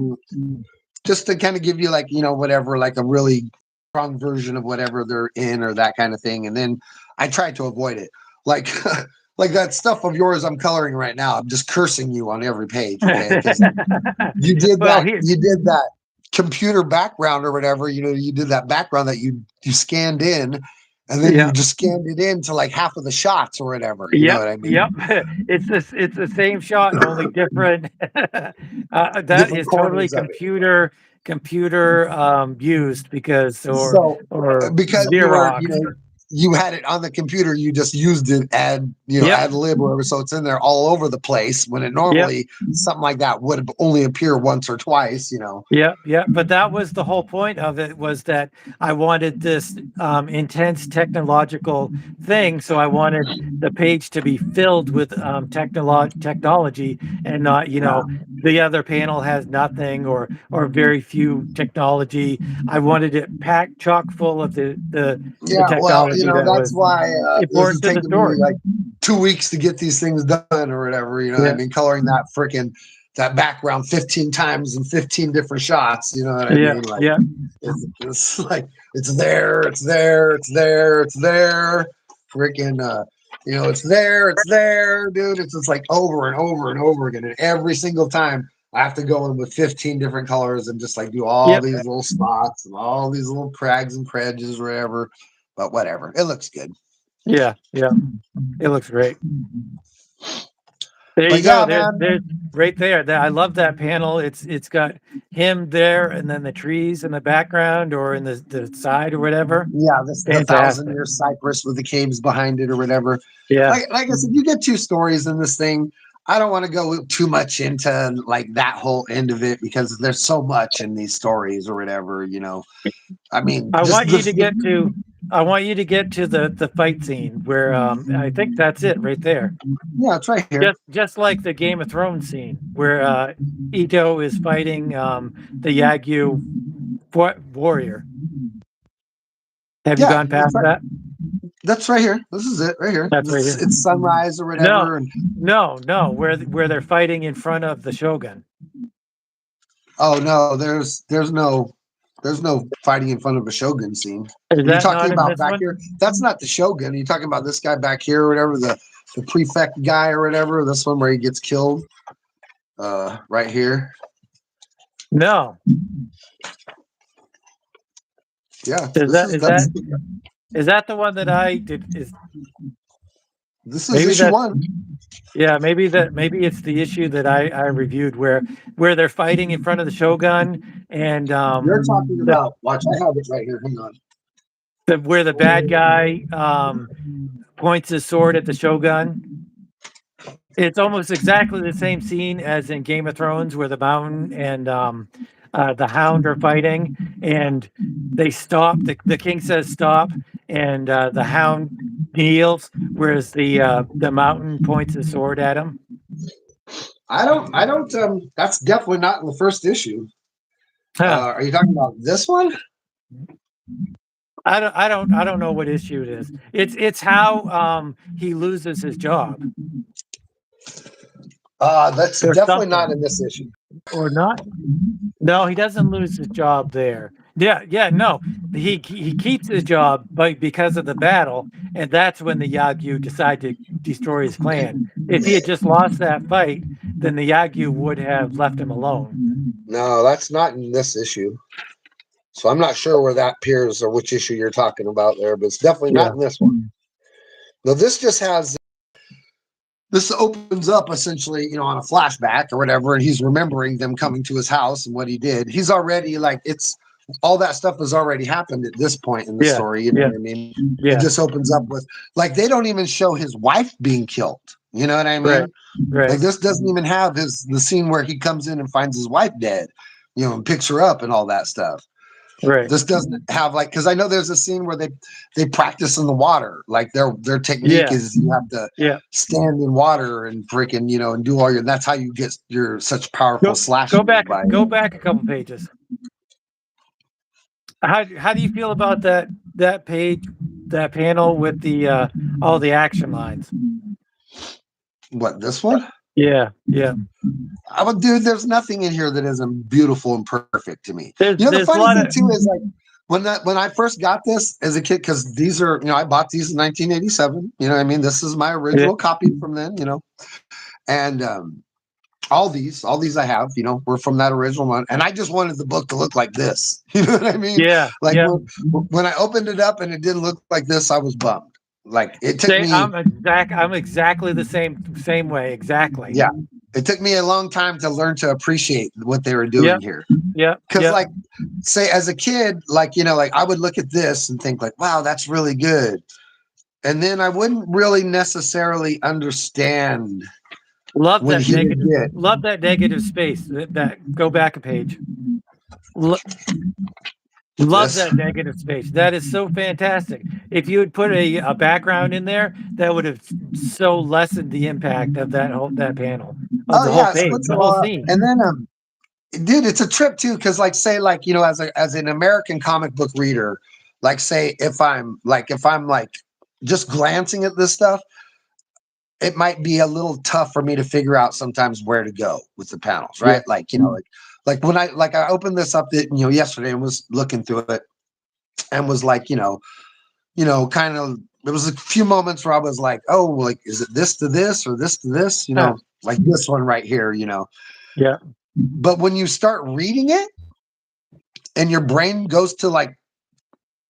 just to kind of give you like, whatever, like a really strong version of whatever they're in or that kind of thing, and then I try to avoid it, like. Like that stuff of yours I'm coloring right now. I'm just cursing you on every page, okay? Because Well, here, you did that computer background or whatever, you did that background that you scanned in, and then you yeah, just scanned it into like half of the shots or whatever, you know yep, what I mean? yep. It's the same shot, only different. That Different is totally corners of it. computer used because So or because you were, Xerox. you had it on the computer, you just used it Yep, ad lib or whatever, so it's in there all over the place when it yep. normally something like that would only appear once or twice. Yeah, yeah, but that was the whole point of it was that I wanted this intense technological thing, so I wanted the page to be filled with technology and not, Yeah. the other panel has nothing or very few technology. I wanted it packed chock full of the Yeah, well, technology that that's was why this is important to the taking me story. like 2 weeks to get these things done or whatever. Yeah, I've been coloring that background 15 times in 15 different shots. You know what I yeah, mean? Like yeah, it's like it's there, it's there, it's there, it's there. Freaking, it's there, dude. It's just like over and over and over again, and every single time I have to go in with 15 different colors and just like do all yep, these little spots and all these little crags and predges, or whatever. But whatever, it looks good. yeah, yeah. It looks great. There But you go. yeah, There's man. right there. I love that panel. It's got him there, and then the trees in the background or in the side or whatever. Yeah, this the thousand Fantastic. year cypress with the caves behind it or whatever. Yeah. Like I said, you get two stories in this thing. I don't want to go too much into like that whole end of it because there's so much in these stories or whatever. I mean, I just want you to get to I want you to get to the fight scene where I think that's it right there. yeah, it's right here. Just like the Game of Thrones scene where Ito is fighting the Yagyu warrior. Have you Yeah, gone past that? that's right here. This is it right here. That's right here. It's sunrise or No, whatever. And no, where they're fighting in front of the Shogun. oh no, there's no fighting in front of a shogun scene. Is Are you that talking not in about this back one? here? That's not the shogun. Are you talking about this guy back here or whatever, the prefect guy or whatever? This one where he gets killed. Right here. No. Yeah, Is this that is is that's that is that the one that I did is this is maybe issue that one. yeah, maybe it's the issue that I reviewed where they're fighting in front of the Shogun and You're talking about. Watch, I have it right here. Hang on. where the bad guy points his sword at the Shogun. It's almost exactly the same scene as in Game of Thrones where the Mountain and the Hound are fighting, and they stop. The king says stop, and the Hound kneels, whereas the Mountain points his sword at him. I don't. That's definitely not in the first issue. Huh. Are you talking about this one? I don't know what issue it is. It's how he loses his job That's or definitely not something in this issue. or not. No, he doesn't lose his job there. Yeah, no. He keeps his job, but because of the battle, and that's when the Yagyu decide to destroy his clan. If he had just lost that fight, then the Yagyu would have left him alone. No, that's not in this issue. So I'm not sure where that appears or which issue you're talking about there, but it's definitely not Yeah. in this one. No, this just has this opens up essentially, on a flashback or whatever, and he's remembering them coming to his house and what he did. He's already like it's all that stuff has already happened at this point in the Yeah. story. You know what I mean? It Yeah. just opens up with like they don't even show his wife being killed. You know what I mean? Right. Right. Like this doesn't even have the scene where he comes in and finds his wife dead, and picks her up and all that stuff. Right. This doesn't have like because I know there's a scene where they practice in the water. Like their technique Yeah. is you have to stand in water and freaking and do all your. That's how you get your such powerful slashing. Go back a couple pages. How do you feel about that page, that panel with the all the action lines? What, this one? Yeah. Dude, there's nothing in here that isn't beautiful and perfect to me. There's the a funny lot thing of too is like when I first got this as a kid, because these are I bought these in 1987. You know what I mean? This is my original copy from then. And all these I have, were from that original one, and I just wanted the book to look like this. You know what I mean? Yeah. Like when I opened it up and it didn't look like this, I was bummed. Like it took me. I'm exactly the same way. Exactly. Yeah. It took me a long time to learn to appreciate what they were doing here. Yeah. Because like, say as a kid, like, like I would look at this and think like, wow, that's really good. And then I wouldn't really necessarily understand. Love that negative space. That go back a page. Love that negative space. That is so fantastic. If you had put a background in there, that would have so lessened the impact of that panel. Of the whole page, the whole scene. And then dude, it's a trip too, because like say like, as an American comic book reader, like say if I'm like just glancing at this stuff, it might be a little tough for me to figure out sometimes where to go with the panels, right? Like, like when I opened this up yesterday and was looking through it and was like, kind of there was a few moments where I was like, oh, like, is it this to this or this to this? Like this one right here, Yeah. But when you start reading it and your brain goes to like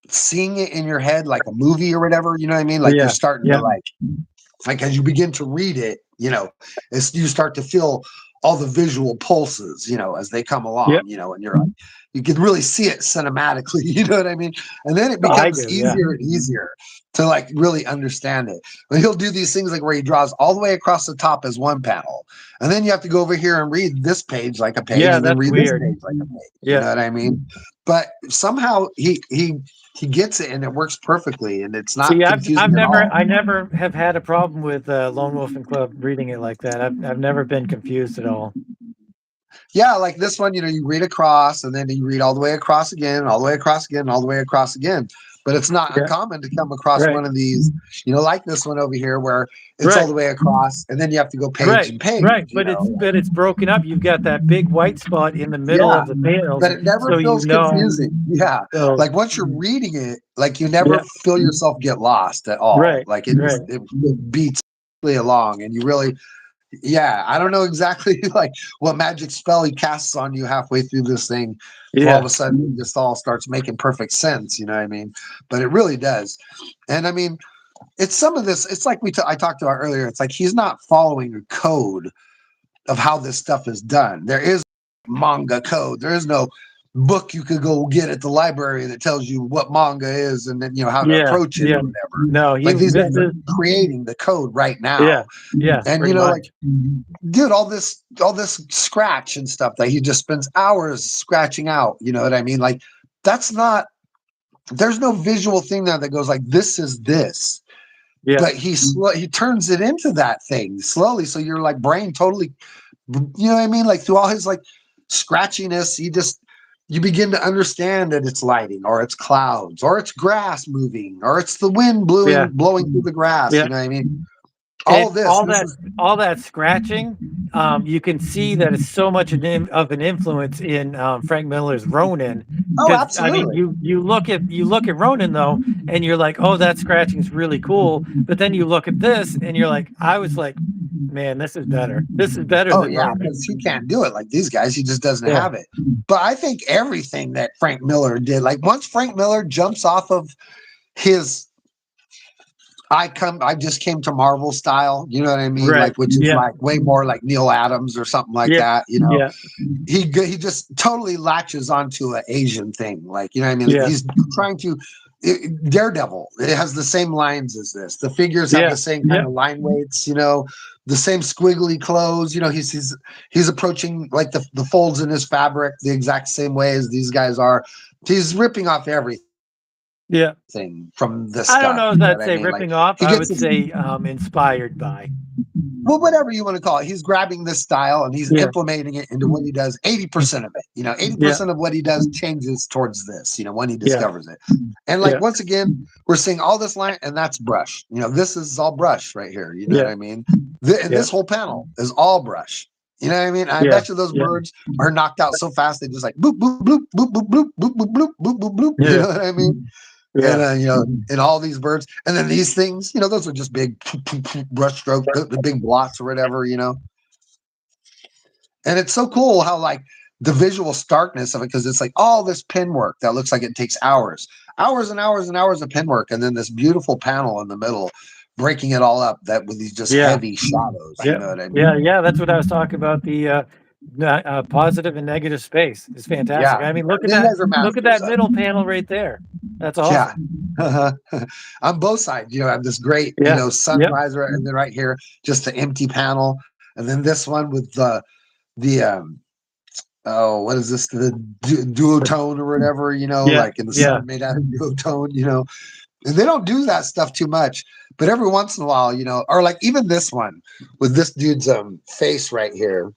seeing it in your head like a movie or whatever, you know what I mean? Like you're starting to like as you begin to read it, you start to feel all the visual pulses, as they come along, and you're like, you can really see it cinematically, you know what I mean? And then it becomes easier and easier to like really understand it. But he'll do these things like where he draws all the way across the top as one panel. And then you have to go over here and read this page like a page, and then read this page like a page. You know what I mean? But somehow he gets it and it works perfectly, and it's not confusing at all. I never have had a problem with Lone Wolf and Club reading it like that. I've never been confused at all. Yeah, like this one, you read across and then you read all the way across again, all the way across again, all the way across again. But it's not uncommon to come across one of these, like this one over here where it's all the way across and then you have to go page and page. Right, but it's broken up. You've got that big white spot in the middle of the panels. But it never feels confusing. Yeah. So, like once you're reading it, like you never feel yourself get lost at all. Right. Like it beats along and you really I don't know exactly like what magic spell he casts on you halfway through this thing. So all of a sudden it just all starts making perfect sense. You know what I mean? But it really does. And I mean, it's some of this, it's like I talked about earlier. It's like, he's not following a code of how this stuff is done. There is manga code. There is no book you could go get at the library that tells you what manga is and then how to approach it or whatever. No, like these guys are creating the code right now. And like, dude, all this scratch and stuff that he just spends hours scratching out. You know what I mean? Like there's no visual thing there that goes like, this is this. But he turns it into that thing slowly. So your like brain totally, you know what I mean? Like through all his like scratchiness, you begin to understand that it's lighting or it's clouds or it's grass moving or it's the wind blowing through the grass. You know what I mean? All that scratching you can see that it's so much of an influence in Frank Miller's Ronin. Oh, Because I mean, absolutely. you look at Ronin though, and you're like, oh, that scratching is really cool. But then you look at this, and you're like, I was like, man, this is better. This is better Oh than yeah, Ronin. because he can't do it like these guys. He just doesn't Yeah, have it. But I think everything that Frank Miller did, like once Frank Miller jumps off of his I just came to Marvel style, you know what I mean? right. Like, which is Yeah, like way more like Neil Adams or something like yeah, that, you know. yeah, He just totally latches onto an Asian thing, like, you know what I mean? yeah, He's trying to Daredevil. It has the same lines as this. The figures have yeah, the same kind yeah, of line weights, you know, the same squiggly clothes. You know, he's approaching like the folds in his fabric the exact same way as these guys are. He's ripping off everything yeah. from this I don't stuff. know You if know I'd what I say mean? Like ripping off. he I gets would his, say inspired by. well, whatever you want to call it, he's grabbing this style and he's Yeah, implementing it into what he does. 80% of it, you know, eighty yeah, percent of what he does changes towards this. You know, when he yeah, discovers it, and like yeah, once again, we're seeing all this line, and that's brush. You know, this is all brush right here. You know what yeah, I mean? And yeah, this whole panel is all brush. You know what I mean? I yeah, bet you those yeah, birds are knocked out so fast they just like boop boop bloop boop boop bloop boop boop bloop boop boop bloop. You yeah, know what I mean? And yeah, you know, and all these birds, and then these things, you know, those are just big brush stroke, the big blots or whatever, you know. And it's so cool how like the visual starkness of it, because it's like all this pin work that looks like it takes hours, hours and hours and hours of pin work, and then this beautiful panel in the middle, breaking it all up that with these just yeah, heavy shadows. You yeah, know what I yeah, mean? yeah. That's what I was talking about. The positive and negative space is fantastic. Yeah, I mean, look at these that. guys are Look at masters that of middle it. panel right there. That's Yeah. awesome. On both sides, you know, I have this great, you Yeah, know, yep, sunrise right, and then right here, just the empty panel, and then this one with the oh, what is this? The duotone or whatever, you know, yeah, like in the yeah, sun made out of duotone, you know. And they don't do that stuff too much, but every once in a while, you know, or like even this one with this dude's face right here.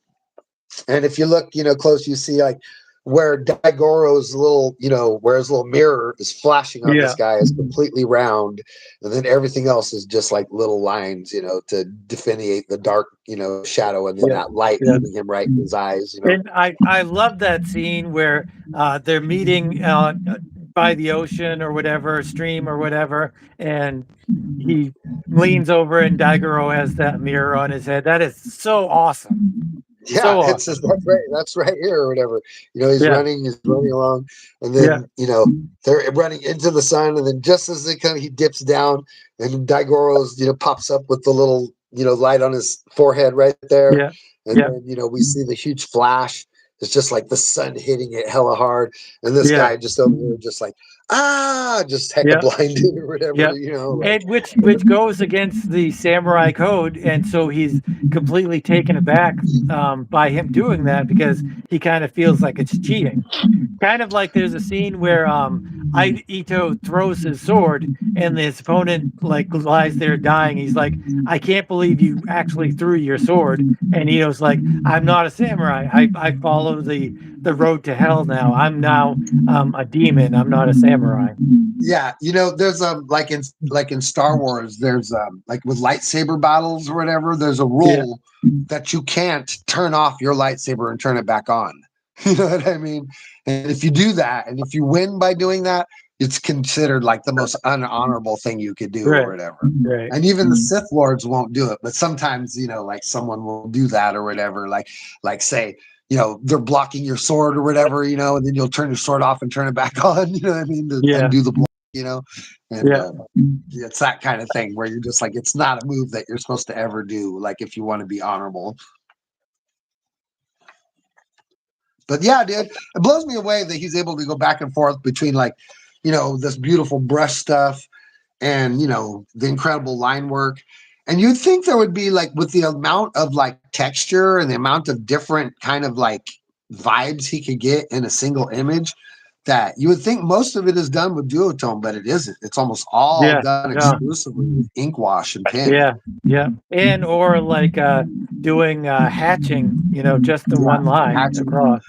And if you look, you know, close, you see like where Daigoro's little, you know, where his little mirror is flashing on this yeah, guy is completely round, and then everything else is just like little lines, you know, to delineate the dark, you know, shadow, and then yeah, that light yeah. hitting him right in his eyes, you know. And I love that scene where they're meeting by the ocean or whatever, stream or whatever, and he leans over and Daigoro has that mirror on his head. That is so awesome. Yeah, So it's just awesome. that's right here or whatever. You know, Yeah, he's running along, and yeah, then you know they're running into the sun, and then just as they kind of he dips down, and Daigoro's pops up with the little light on his forehead right there, yeah, and yeah, then we see the huge flash. It's just like the sun hitting it hella hard, and this yeah, guy just over there, just like just hecka yeah. blinded or whatever, Yeah, like and which goes against the samurai code, and so he's completely taken aback by him doing that because he kind of feels like it's cheating. Kind of like there's a scene where Ito throws his sword and his opponent like lies there dying. He's like, "I can't believe you actually threw your sword." And Ito's like, "I'm not a samurai. I follow the road to hell now. I'm now a demon. I'm not a samurai." yeah, there's like in Star Wars, there's like with lightsaber battles or whatever, there's a Yeah, rule that you can't turn off your lightsaber and turn it back on. You know what I mean? And if you do that, and if you win by doing that, it's considered like the most unhonorable thing you could do or right, whatever. right. And even the Sith Lords won't do it, but sometimes like someone will do that or whatever. Like say they're blocking your sword or whatever, and then you'll turn your sword off and turn it back on. You know what I mean? To Yeah, undo the block. You know, and yeah. it's that kind of thing where you're just like, it's not a move that you're supposed to ever do. Like if you want to be honorable. But yeah, dude, it blows me away that he's able to go back and forth between like, this beautiful brush stuff and the incredible line work. And you'd think there would be like with the amount of like texture and the amount of different kind of like vibes he could get in a single image, that you would think most of it is done with duotone, but it isn't. It's almost all Yeah, done no, exclusively with ink wash and pen. yeah, yeah, and or like doing hatching, just the Yeah, one line hatching. across.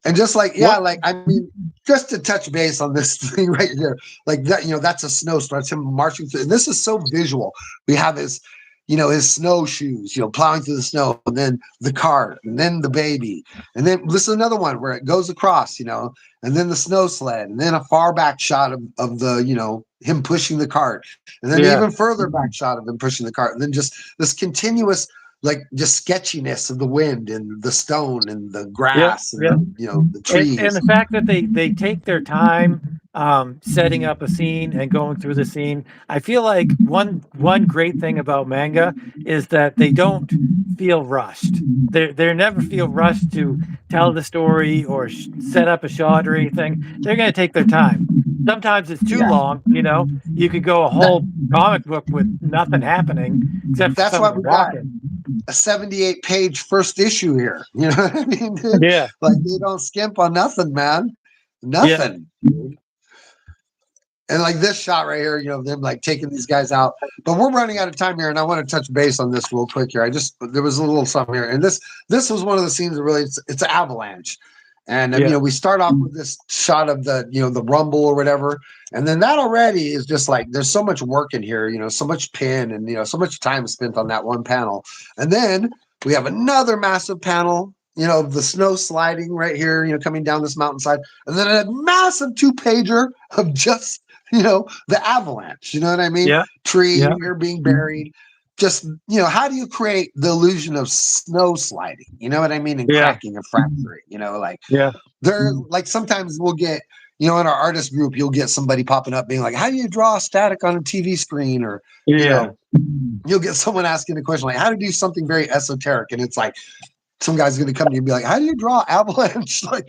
And just like, yeah, What? like I mean, just to touch base on this thing right there, like that, that's a snowstorm. It's him marching through, and this is so visual. We have his his snowshoes, plowing through the snow, and then the cart, and then the baby, and then this is another one where it goes across, and then the snow sled, and then a far back shot of the, him pushing the cart, and then Yeah. even further back shot of him pushing the cart, and then just this continuous, like, just sketchiness of the wind and the stone and the Yeah. grass and Yeah. the And trees. the fact that they take their time setting up a scene and going through the scene. I feel like one great thing about manga is that they don't feel rushed. They never feel rushed to tell the story or set up a shot or anything. They're going to take their time. Sometimes it's too Yeah, long. You could go a that, whole comic book with nothing happening except for that's why someone we got walking. a 78-page first issue here. You know what I mean, dude? Yeah. Like, they don't skimp on nothing, man. Yeah. Nothing. And like this shot right here, them like taking these guys out. But we're running out of time here, and I want to touch base on this real quick here. There was a little something here, and this was one of the scenes that really it's an avalanche. And Yeah. we start off with this shot of the the rumble or whatever, and then that already is just like there's so much work in here, so much pin and so much time spent on that one panel, and then we have another massive panel, the snow sliding right here, coming down this mountainside, and then a massive 2-pager of just the avalanche. You know what I mean? Yeah. Tree Yeah. here being buried. Just how do you create the illusion of snow sliding? You know what I mean? And Yeah. cracking and fracturing. Like Yeah. there, like sometimes we'll get, in our artist group, you'll get somebody popping up being like, "How do you draw static on a TV screen?" Or Yeah. you'll get someone asking a question like, "How to do something very esoteric?" And it's like, some guy's going to come to you and be like, "How do you draw avalanche?" Like,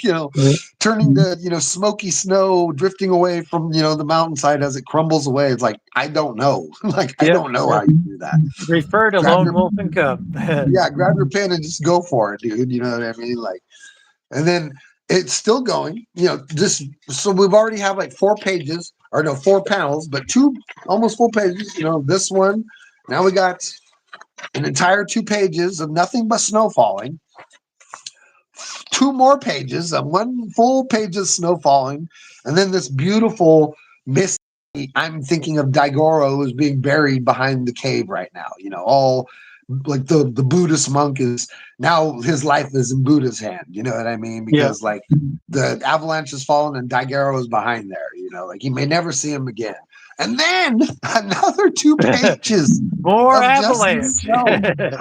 turning the, smoky snow drifting away from, the mountainside as it crumbles away. It's like, I don't know. Like, I Yeah. don't know Yeah. how you do that. Refer to Grab Lone your, Wolf and Cub. yeah, grab your pen and just go for it, dude. You know what I mean? Like, and then it's still going, just, so we've already have like 4 pages or no, 4 panels, but 2 almost full pages, this one. Now we got an entire 2 pages of nothing but snow falling. 2 more pages of 1 full page of snow falling, and then this beautiful misty. I'm thinking of Daigoro who's being buried behind the cave right now. All like the Buddhist monk is now, his life is in Buddha's hand. You know what I mean? Yeah. Because like the avalanche has fallen and Daigoro is behind there. Like he may never see him again. And then another 2 pages More of just the avalanche. snow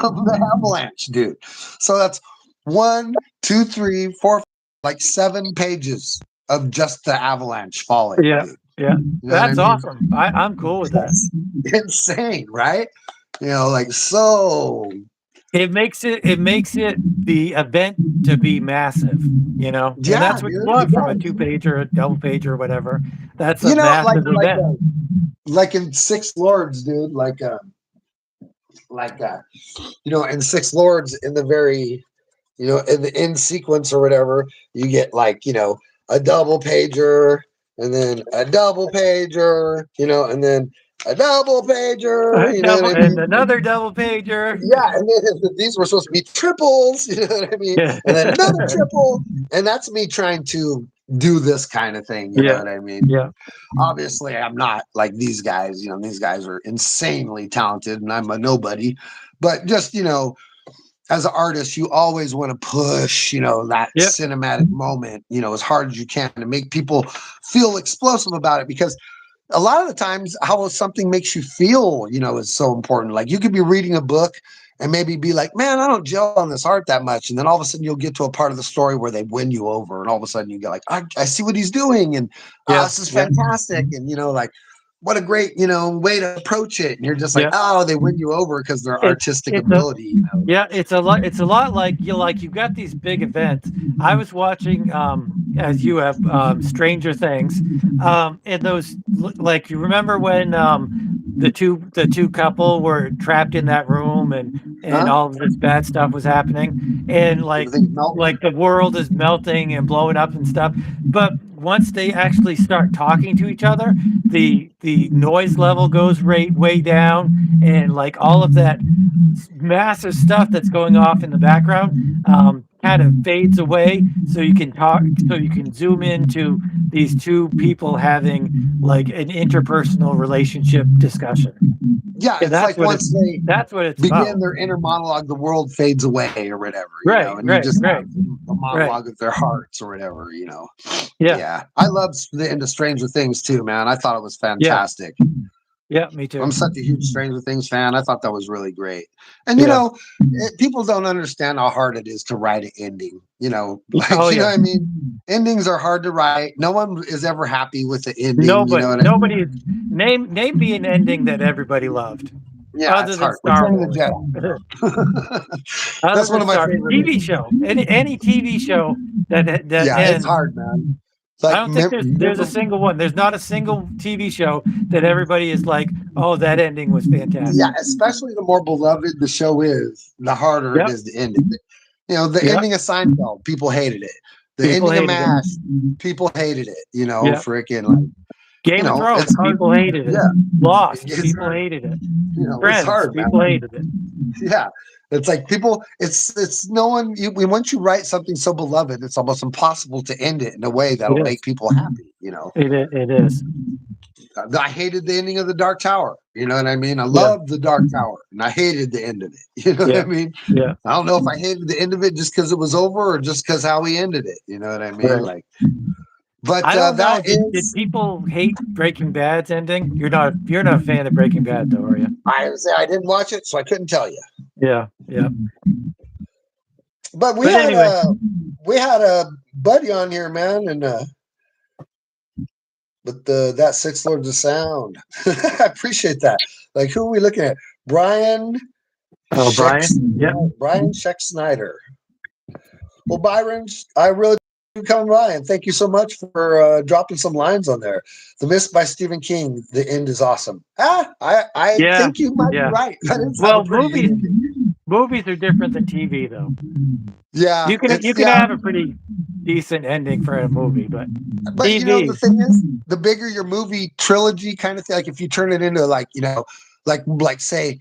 of the avalanche, dude. So that's 1, 2, 3, 4, like 7 pages of just the avalanche falling, Yeah. dude. Yeah. You know what I That's mean? awesome. I'm cool with that. That's insane, right? Like, so It makes it the event to be massive, and yeah, that's what you dude, want it from a does. 2 page or a double page or whatever. That's a massive Like event. like in Six Lords, dude. Like in Six Lords, in the very, in the end sequence or whatever, you get like, a double pager, and then a double pager, and then a double pager, you know what Double I and mean? another double pager. Yeah, and then these were supposed to be triples, you know what I mean? And then another triple, and that's me trying to do this kind of thing, you know Yeah. what I mean? Yeah. Obviously, I'm not like these guys. These guys are insanely talented, and I'm a nobody. But just as an artist, you always want to push, that Yep. cinematic moment, as hard as you can to make people feel explosive about it. Because a lot of the times, how something makes you feel, is so important. Like, you could be reading a book and maybe be like, "Man, I don't gel on this art that much," and then all of a sudden you'll get to a part of the story where they win you over, and all of a sudden you get like, I see what he's doing, and Yeah. this is Yeah. fantastic, and like, what a great way to approach it, and you're just like, Yeah. oh, they win you over because their It's artistic it's a ability. Yeah, it's a lot like you've got these big events. I was watching as you have Stranger Things. And those like you remember when the two couple were trapped in that room and Huh? all of this bad stuff was happening and Everything's melting. like the world is melting and blowing up and stuff. But once they actually start talking to each other, the noise level goes way down and like all of that massive stuff that's going off in the background kind of fades away so you can zoom into these two people having like an interpersonal relationship discussion. Yeah, Yeah, it's like once they that's what it's begin about. their inner monologue, the world fades away or whatever, Right, and you right, just right, have a right. monologue of their hearts or whatever. Yeah, Yeah, I love the end of Stranger Things too, man. I thought it was yeah, fantastic. yeah. Me too. I'm such a huge Stranger Things fan. I thought that was really great. And Yeah. people don't understand how hard it is to write an ending. Oh You know yeah. what I mean? Endings are hard to write. No one is ever happy with the ending. You know Nobody, what I mean? nobody. Name me an ending that everybody loved, Yeah, other it's than hard. Star Return of the Wars. Jedi. Other That's one than of my Star favorite TV endings. show, any TV show that Yeah, it's ends. hard, man. I Like, don't think there's a single one. There's not a single TV show that everybody is like, oh, that ending was yeah, fantastic. especially the more beloved the show is, the harder it Yep. is to end it. The Yep. ending of Seinfeld, people hated it. The People ending of hated it. MASH, people hated it. Yep. Freaking like, Game of it's Thrones, hard. people hated it. Yeah, Lost, it's people hard. hated it. It's Friends, hard, people man. hated it. Yeah, it's like people. It's no one. Once you write something so beloved, it's almost impossible to end it in a way It that'll make is. people happy. It is. I hated the ending of the Dark Tower. You know what I mean? I Yeah. loved the Dark Tower, and I hated the end of it. You know what I Yeah. mean? Yeah. I don't know if I hated the end of it just because it was over or just because how we ended it. You know what I mean? Right. Like, but I don't know. that Did is, people hate Breaking Bad's ending? You're not a fan of Breaking Bad though, are you? I didn't watch it, so I couldn't tell you. Yeah. Yeah. But But anyway, we had a buddy on here, man, and but that Six Lords of Sound. I appreciate that. Like, who are we looking at? Brian oh Scheck, Brian. Yep. Brian Scheck Snyder. Well, Byron, I really appreciate you coming by, and thank you so much for dropping some lines on there. The Mist by Stephen King. The end is awesome. I Yeah. think you might be Yeah. right. That is have a Well, pretty good ending. movies are different than TV though. Yeah, You can have a pretty decent ending for a movie, but but the TV. thing is, the bigger your movie trilogy kind of thing, like if you turn it into like say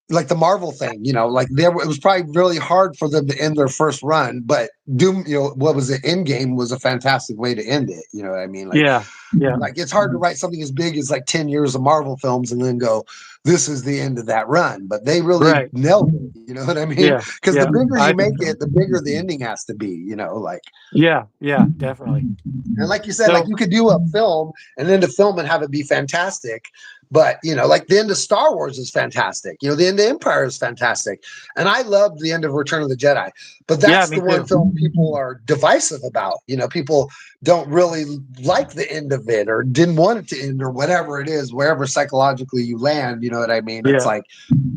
like the Marvel thing, like it was probably really hard for them to end their first run, but Doom, what was it? Endgame was a fantastic way to end it. You know what I mean? Yeah. Yeah. Like it's hard to write something as big as like 10 years of Marvel films and then go, this is the end of that run. But they really Right. nailed it. You know what I mean? Yeah. Because the Yeah. bigger I you think make so. it, the bigger the ending has to be, like. Yeah. Yeah. Definitely. And like you said, like So you could do a film and then to film and have it be fantastic. But like the end of Star Wars is fantastic. The end of Empire is fantastic. And I loved the end of Return of the Jedi. But yeah, that's me the one too. film people are divisive about. People don't really like the end of it or didn't want it to end or whatever it is, wherever psychologically you land, you know what I mean? It's Yeah. like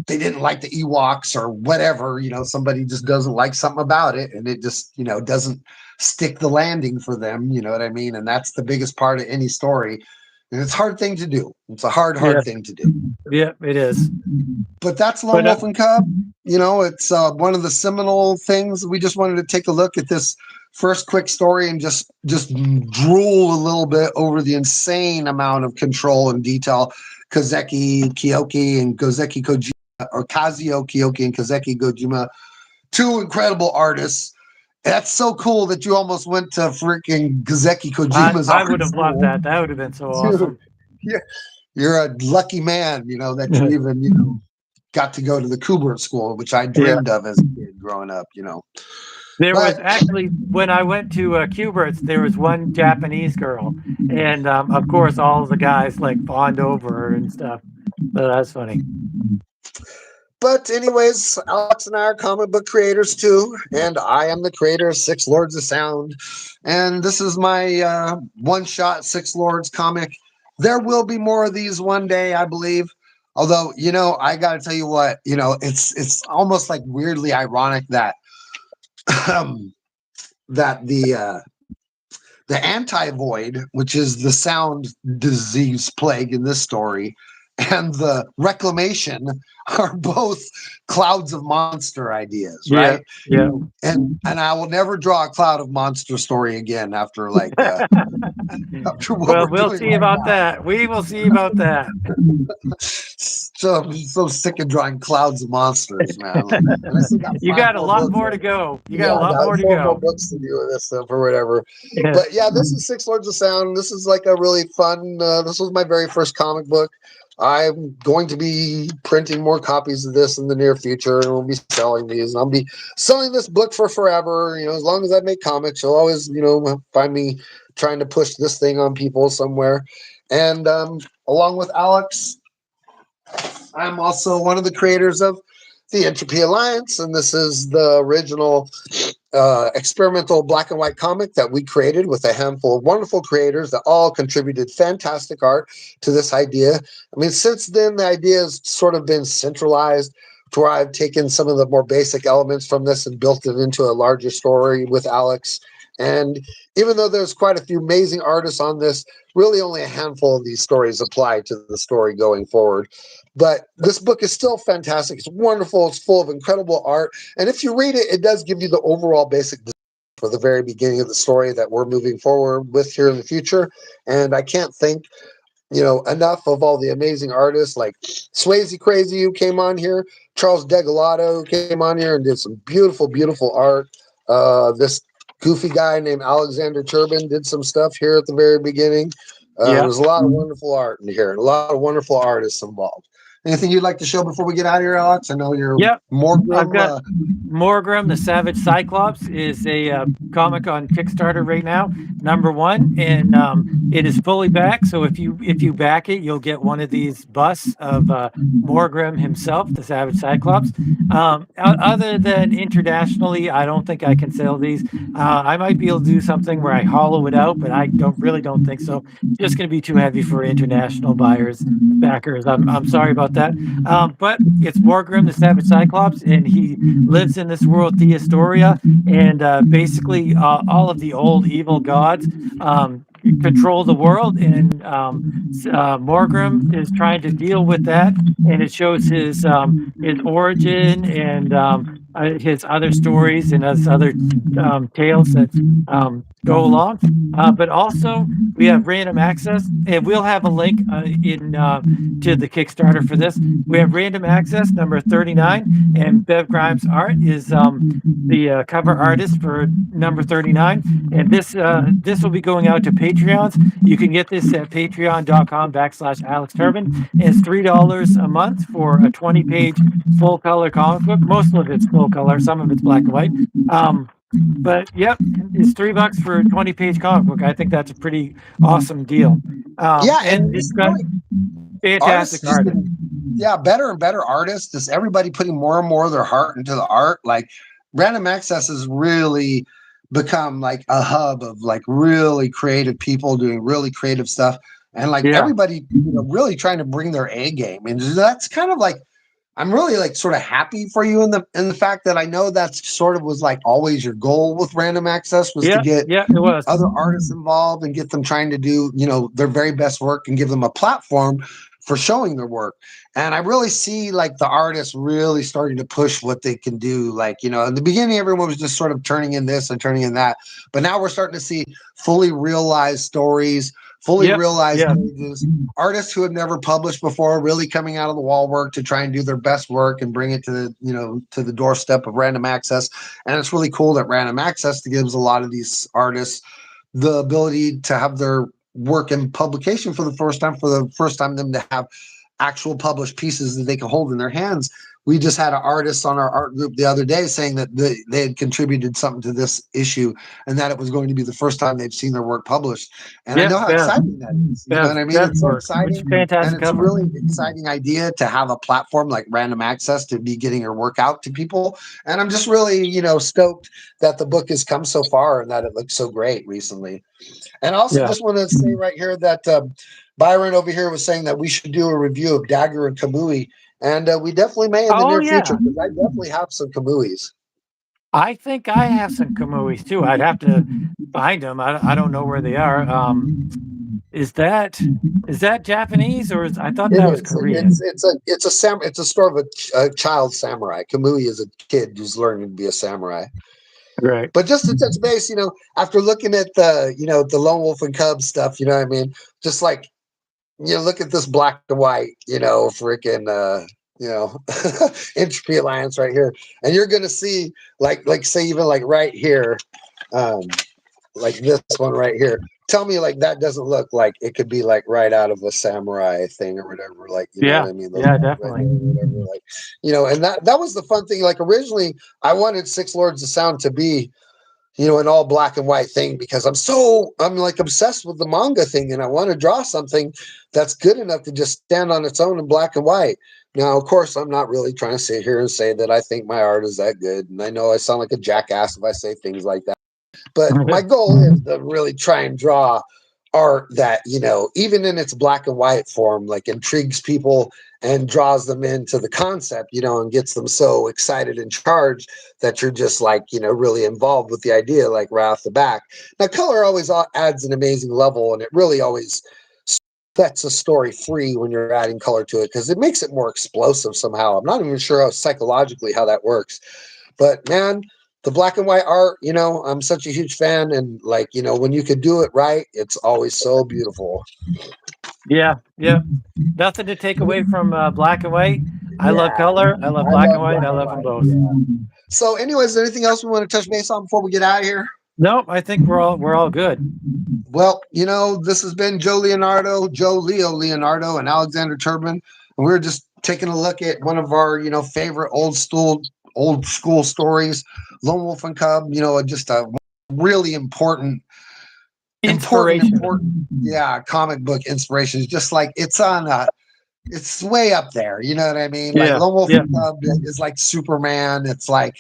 they didn't like the Ewoks or whatever, somebody just doesn't like something about it and it just, doesn't stick the landing for them, you know what I mean? And that's the biggest part of any story. And it's a hard thing to do. It's a hard Yeah. thing to do. Yeah. It is. But that's Lone But Wolf and Cub. It's one of the seminal things. We just wanted to take a look at this first quick story and just drool a little bit over the insane amount of control and detail Kazeki Kyoki and Gozeki Kojima, or Kazuo Kyoki and Kazeki Kojima, two incredible artists. That's so cool that you almost went to freaking Gozeki Kojima's I art would have loved school. that. That would have been so Dude, awesome. you're a lucky man, that you even, got to go to the Kubert school, which I Yeah. dreamed of as a kid growing up, There was But actually, when I went to Cubert's, there was one Japanese girl, and of course, all the guys like fawned over her and stuff. So that's funny. anyways, Alex and I are comic book creators too, and I am the creator of Six Lords of Sound, and this is my one-shot Six Lords comic. There will be more of these one day, I believe. Although, I got to tell you what, it's almost like weirdly ironic that that the anti-void, which is the sound disease plague in this story, and the reclamation are both clouds of monster ideas, Yeah, right? yeah. And I will never draw a cloud of monster story again after after what Well, we're we'll doing see right about now. that. We will see about that. So I'm so sick of drawing clouds of monsters, man. And I still got You 5 got a more lot books. more to go. You got Yeah, a I lot got more to 4 more go. books to do with this stuff or whatever. Yeah. But yeah, this is Six Lords of Sound. This is like a really fun. This was my very first comic book. I'm going to be printing more copies of this in the near future, and we'll be selling these. And I'll be selling this book for forever. As long as I make comics, you'll always, find me trying to push this thing on people somewhere. And along with Alex, I'm also one of the creators of the Entropy Alliance, and this is the original experimental black and white comic that we created with a handful of wonderful creators that all contributed fantastic art to this idea. I mean, since then, the idea has sort of been centralized to where I've taken some of the more basic elements from this and built it into a larger story with Alex. And even though there's quite a few amazing artists on this, really only a handful of these stories apply to the story going forward. But this book is still fantastic. It's wonderful. It's full of incredible art. And if you read it, it does give you the overall basic for the very beginning of the story that we're moving forward with here in the future. And I can't thank, enough of all the amazing artists like Swayze Crazy who came on here, Charles Degalato who came on here and did some beautiful, beautiful art. This goofy guy named Alexander Turbin did some stuff here at the very beginning. Yeah. There's a lot of wonderful art in here and a lot of wonderful artists involved. Anything you'd like to show before we get out of here, Alex? I know you're Yep. I've Morgrim. got Morgrim, the Savage Cyclops, is a comic on Kickstarter right now, #1, and it is fully back. So if you back it, you'll get one of these busts of Morgrim himself, the Savage Cyclops. Other than internationally, I don't think I can sell these. I might be able to do something where I hollow it out, but I don't think so. Just going to be too heavy for international buyers, backers. I'm sorry about that. But it's Morgrim, the Savage Cyclops, and he lives in this world, Theostoria, and basically all of the old evil gods control the world, and Morgrim is trying to deal with that, and it shows his origin and his other stories and his other tales that go along. But also we have random access, and we'll have a link in to the Kickstarter for this. We have random access #39, and Bev Grimes art is the cover artist for #39. And this will be going out to Patreons. You can get this at patreon.com/Alex Turbin. It's $3 a month for a 20-page full color comic book. Most of it's full color, some of it's black and white. But yep, it's $3 for a 20-page comic book. I think that's a pretty awesome deal. Yeah, and And it's got fantastic art. better and better artists. Just everybody putting more and more of their heart into the art. Like Random Access has really become like a hub of like really creative people doing really creative stuff, and like Yeah. everybody, really trying to bring their A game. And that's kind of like I'm really like sort of happy for you in the fact that I know that's sort of was like always your goal with Random Access was to Yeah, get yeah, it was. other artists involved and get them trying to do, their very best work and give them a platform for showing their work. And I really see like the artists really starting to push what they can do. Like, in the beginning, everyone was just sort of turning in this and turning in that. But now we're starting to see fully realized stories, fully Yep, realized yeah, pages, artists who have never published before really coming out of the wall work to try and do their best work and bring it to the doorstep of Random Access. And it's really cool that Random Access gives a lot of these artists the ability to have their work in publication for the first time them to have actual published pieces that they can hold in their hands. We just had an artist on our art group the other day saying that they had contributed something to this issue and that it was going to be the first time they've seen their work published. And I yeah, know how exciting that is. You know what I mean? It's so work, which exciting. is And fantastic it's a cover. really exciting idea to have a platform like Random Access to be getting your work out to people. And I'm just really, stoked that the book has come so far and that it looks so great recently. And I also Yeah. just want to say right here that Byron over here was saying that we should do a review of Dagger and Kamui. And we definitely may in the Oh near future yeah. because I definitely have some Kamuis. I think I have some Kamuis too. I'd have to find them. I don't know where they are. Is that is that Japanese, or I thought It that was is. Korean? It's a story of a child samurai. Kamui is a kid who's learning to be a samurai. Right. But just to touch base, after looking at the Lone Wolf and Cubs stuff, you know what I mean? Just like, look at this black and white, freaking, Entropy Alliance right here. And you're going to see, like, say, even like right here, like this one right here. tell me like that doesn't look like it could be like right out of a samurai thing or whatever. Like, you know what Yeah, I mean? Those yeah, guys right definitely. there or whatever. Like, you know, and that was the fun thing. Like originally I wanted Six Lords of Sound to be, you know, an all black and white thing because I'm like obsessed with the manga thing and I want to draw something that's good enough to just stand on its own in black and white. Now, of course, I'm not really trying to sit here and say that I think my art is that good. And I know I sound like a jackass if I say things like that. But my goal is to really try and draw art that, you know, even in its black and white form, like intrigues people and draws them into the concept, you know, and gets them so excited and charged that you're just like, you know, really involved with the idea, like right off the back. Now, color always adds an amazing level, and it really always sets a story free when you're adding color to it because it makes it more explosive somehow. I'm not even sure how psychologically how that works. But man, the black and white art, you know, I'm such a huge fan. And like, you know, when you could do it right, it's always so beautiful. Yeah, yeah. Nothing to take away from black and white. I love Yeah. color. I love I black and love white. black I and love them white. both. Yeah. So, anyways, anything else we want to touch base on before we get out of here? No, I think we're all good. Well, you know, this has been Joe Leo Leonardo, and Alexander Turbin. And we're just taking a look at one of our, you know, favorite old school stories, Lone Wolf and Cub, you know, just a really Inspiration. yeah, comic book inspirations. Just like it's way up there. You know what I mean? Like Yeah, Lone Wolf yeah, and Cub is like Superman. It's like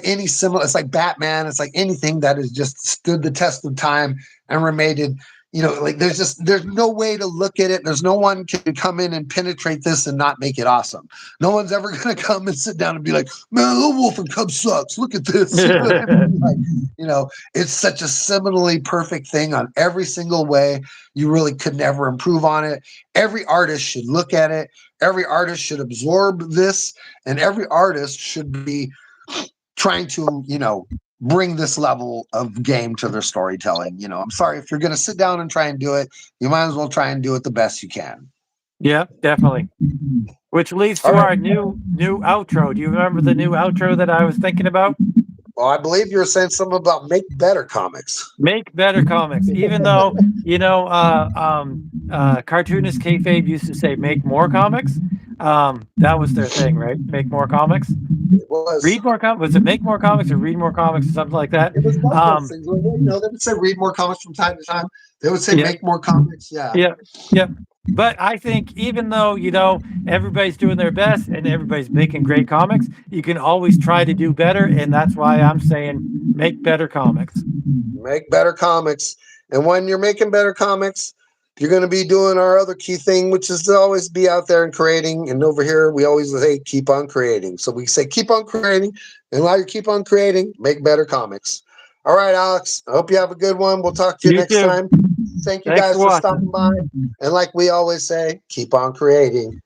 any similar. It's like Batman. It's like anything that has just stood the test of time and remained. You know, like there's no way to look at it. There's no one can come in and penetrate this and not make it awesome. No one's ever going to come and sit down and be like, "Man, Lone Wolf and Cub sucks. Look at this." You know what I mean? Like, you know, it's such a seminally perfect thing on every single way. You really could never improve on it. Every artist should look at it. Every artist should absorb this, and every artist should be trying to, you know, bring this level of game to their storytelling. You know, I'm sorry if you're going to sit down and try and do it, you might as well try and do it the best you can. yeah, definitely. Which leads All to right. our new outro. Do you remember the new outro that I was thinking about? Well, I believe you were saying something about make better comics. Make better comics. Even though, cartoonist kayfabe used to say make more comics. That was their thing, right? Make more comics. It was. Read more comics. Was it make more comics or read more comics or something like that? It was both those Um, things. You know, they would say read more comics from time to time. They would say yeah, make more comics. Yeah. yeah, yeah. But I think even though, everybody's doing their best and everybody's making great comics, you can always try to do better. And that's why I'm saying make better comics. Make better comics. And when you're making better comics, you're going to be doing our other key thing, which is to always be out there and creating. And over here, we always say, keep on creating. So we say, keep on creating. And while you keep on creating, make better comics. All right, Alex, I hope you have a good one. We'll talk to you You next too. time. Thank you Thanks for guys for watching. stopping by. And like we always say, keep on creating.